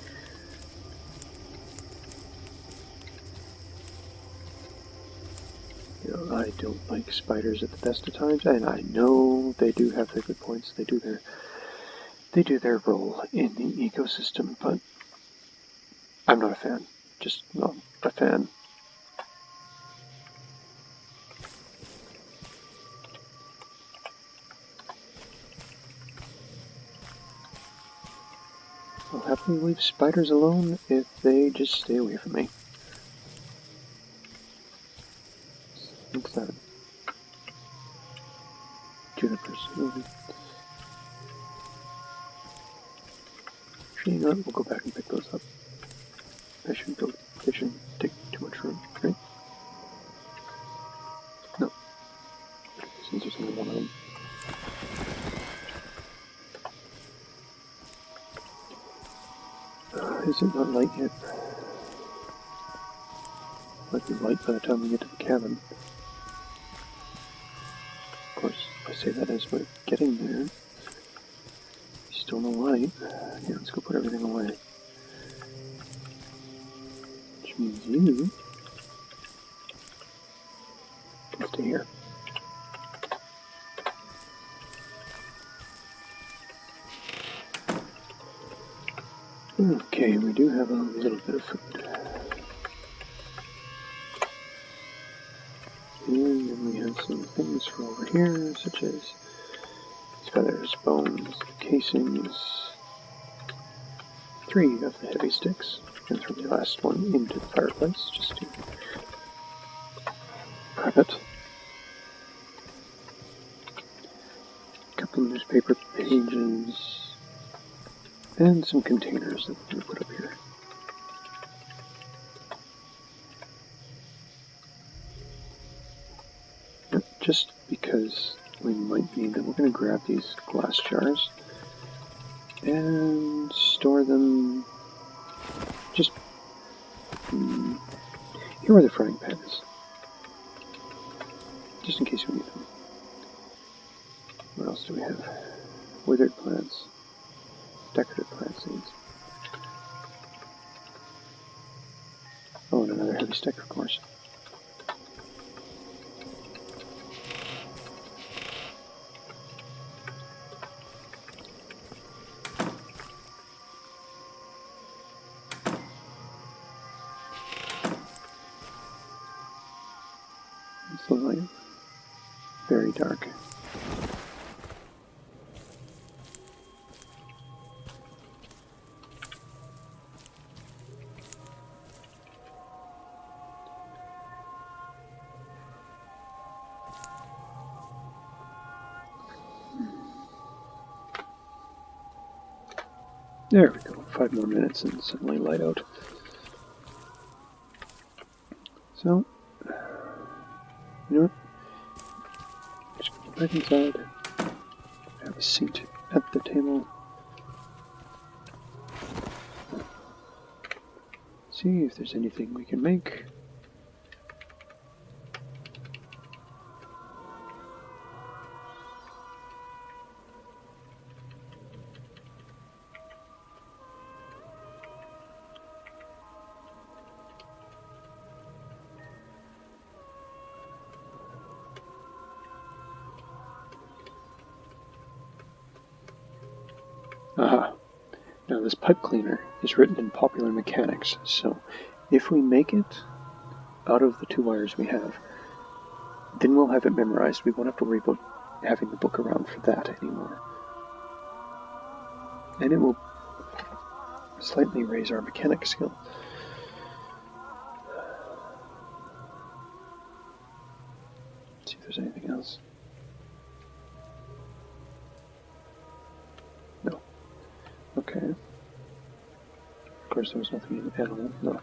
You know, I don't like spiders at the best of times, and I know they do have their good points. They do their role in the ecosystem, but I'm not a fan. Just not a fan. I'll happily leave spiders alone if they just stay away from me. What's that? Junipers. Actually, you know what? We'll go back and pick those up. They shouldn't take too much room, right? No. Since there's only one of them. Is it not light yet? Might be light by the time we get to the cabin. Of course, I say that as we're getting there. Still no light. Yeah, let's go put everything away. Which means you can stay here. Okay, we do have a little bit of food. And then we have some things for over here, such as feathers, bones, casings, 3 of the heavy sticks, and throw the last one into the fireplace, just to prep it. A couple of newspaper pages, and some containers that we're going to put up here. Just because we might need them, we're going to grab these glass jars and store them just here where the frying pan is, just in case we need them. What else do we have? Withered plants, decorative plant seeds. Oh, and another heavy stick, of course. the light. Very dark. There we go. 5 more minutes and suddenly light out. So, you know what? Just go back inside. Have a seat at the table. See if there's anything we can make. Aha. Now this pipe cleaner is written in popular mechanics, so if we make it out of the 2 wires we have, then we'll have it memorized. We won't have to worry about having the book around for that anymore. And it will slightly raise our mechanic skill. Let's see if there's anything else. No. Okay. Of course there was nothing in animal. No.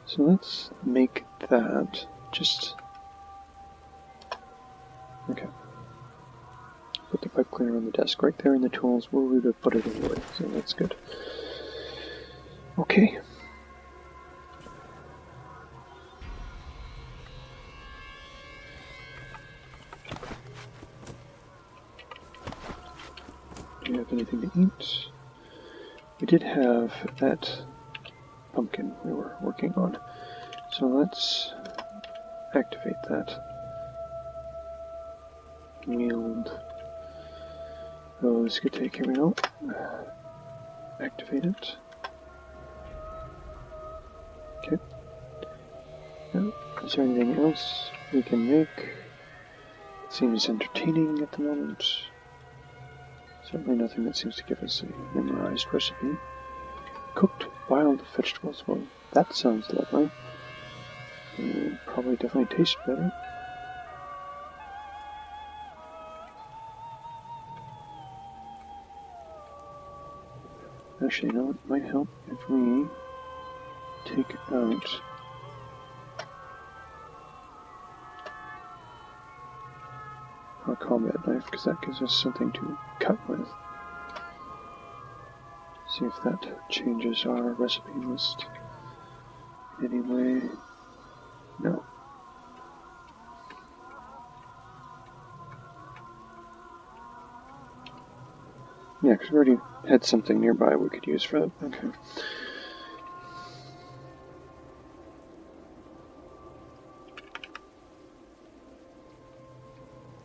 So let's make that just... Okay. Put the pipe cleaner on the desk right there in the tools where we would have put it anyway, so that's good. Okay. Do you have anything to eat? We did have that pumpkin we were working on, so let's activate that. Yield. Oh, this could take, here we go. Activate it. Okay. Now, is there anything else we can make? It seems entertaining at the moment. Certainly nothing that seems to give us a memorized recipe. Cooked wild vegetables. Well, that sounds lovely. Probably definitely tastes better. Actually, you know what might help if we take out our combat knife, because that gives us something to cut with. See if that changes our recipe list in any way. No. Yeah, because we already had something nearby we could use for that. Okay.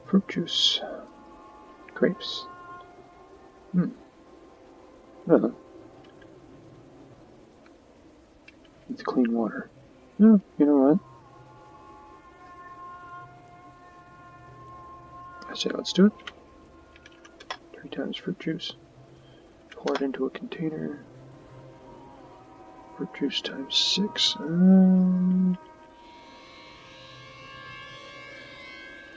Fruit juice. Grapes. Oh. It's clean water. No, you know what? I say let's do it. 3 times fruit juice. Pour it into a container. Fruit juice times 6.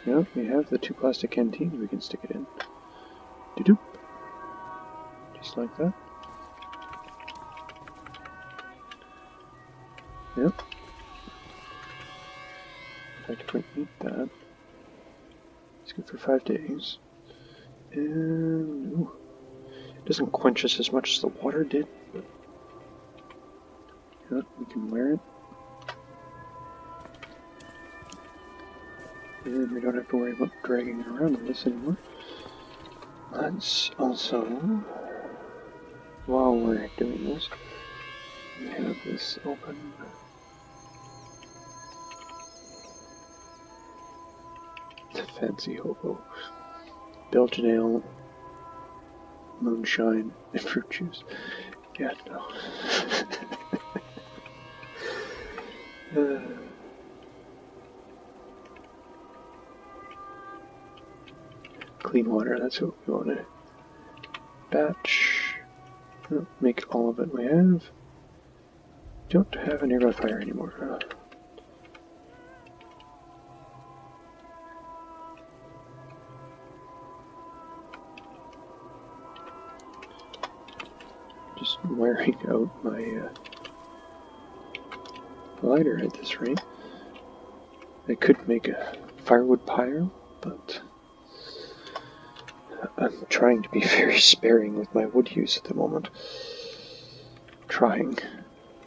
Yep, we have the 2 plastic canteens we can stick it in. Doop. Just like that. Yep. In fact, if we eat that, it's good for 5 days. And ooh, it doesn't quench us as much as the water did, but yeah, we can wear it. And we don't have to worry about dragging it around on this anymore. Let's also, while we're doing this, we have this open. The fancy hobo. Belgian ale, moonshine, and fruit juice. Yeah, no. clean water, that's what we want to batch. Make all of it we have. Don't have a nearby fire anymore. Just wiring out my lighter at this rate. I could make a firewood pile, but I'm trying to be very sparing with my wood use at the moment. Trying,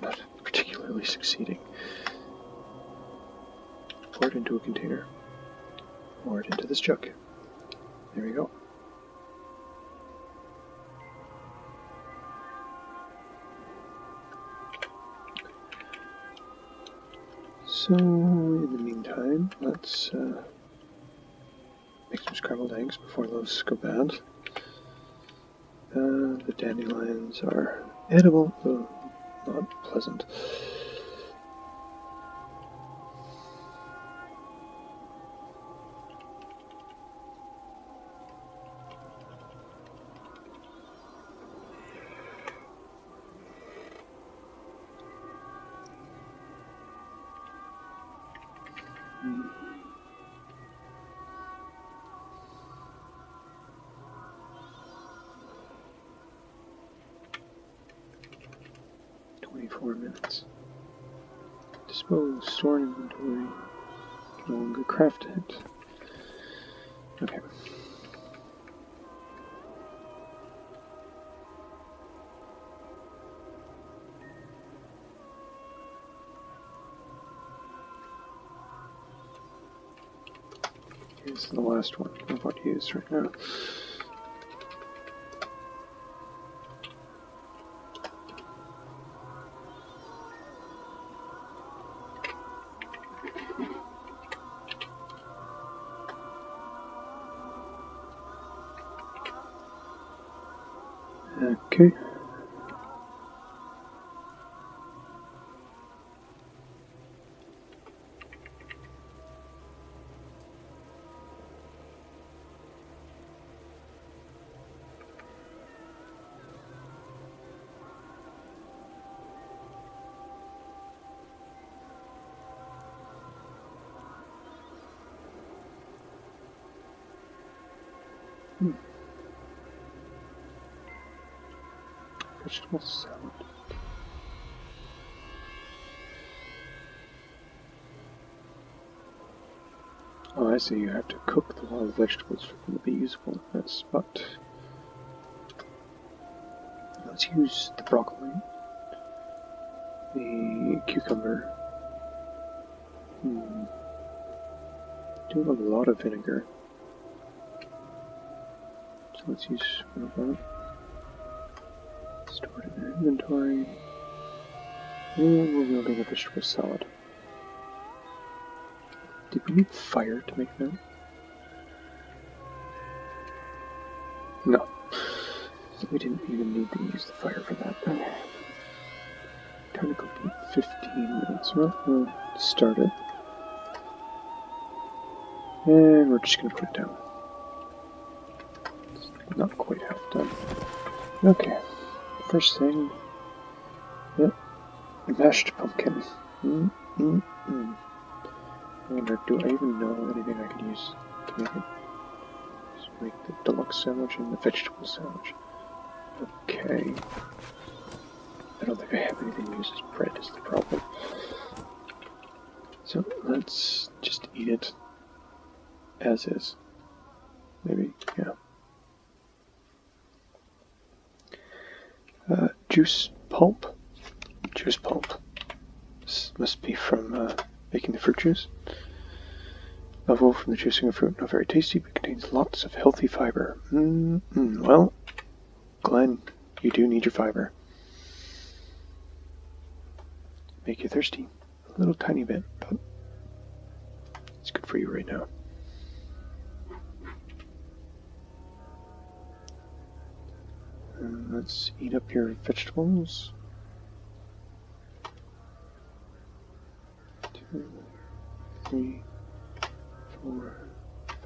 not particularly succeeding. Pour it into a container. Pour it into this jug. There we go. So, in the meantime, let's make some scrambled eggs before those go bad. The dandelions are edible, though not pleasant. Minutes. Dispose, store in inventory. Can no longer craft it. Okay. Here's the last one I want to use right now. Okay. Vegetable salad. Oh, I see. You have to cook the wild vegetables for them to be usable. Yes, but let's use the broccoli, the cucumber. Do have a lot of vinegar, so let's use one of that. Store it in our inventory, and we're building a vegetable salad. Did we need fire to make that? No. So we didn't even need to use the fire for that. Time to cook in 15 minutes. Well, we'll start it. And we're just going to put it down. It's not quite half done. Okay. First thing. Yep. Mashed pumpkin. I wonder, do I even know anything I could use to make it? Just make the deluxe sandwich and the vegetable sandwich. Okay. I don't think I have anything to use as bread is the problem. So let's just eat it as is. Maybe, yeah. Juice pulp. Juice pulp. This must be from making the fruit juice. Level from the juicing of fruit, not very tasty, but contains lots of healthy fiber. Well, Glen, you do need your fiber. Make you thirsty. A little tiny bit, but it's good for you right now. And let's eat up your vegetables. 2, 3, 4,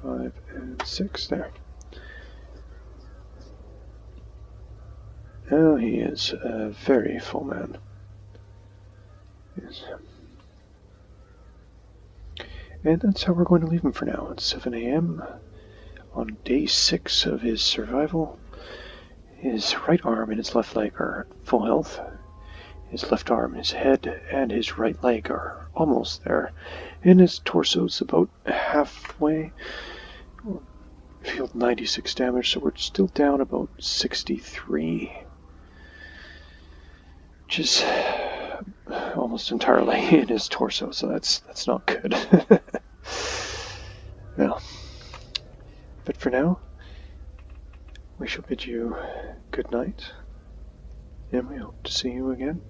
5, and 6 there. Oh, he is a very full man. Yes. And that's how we're going to leave him for now. It's 7 a.m. on day 6 of his survival. His right arm and his left leg are at full health. His left arm, his head, and his right leg are almost there. And his torso's about halfway. Healed 96 damage, so we're still down about 63. Which is almost entirely in his torso, so that's not good. Well, but for now, we shall bid you good night, and we hope to see you again.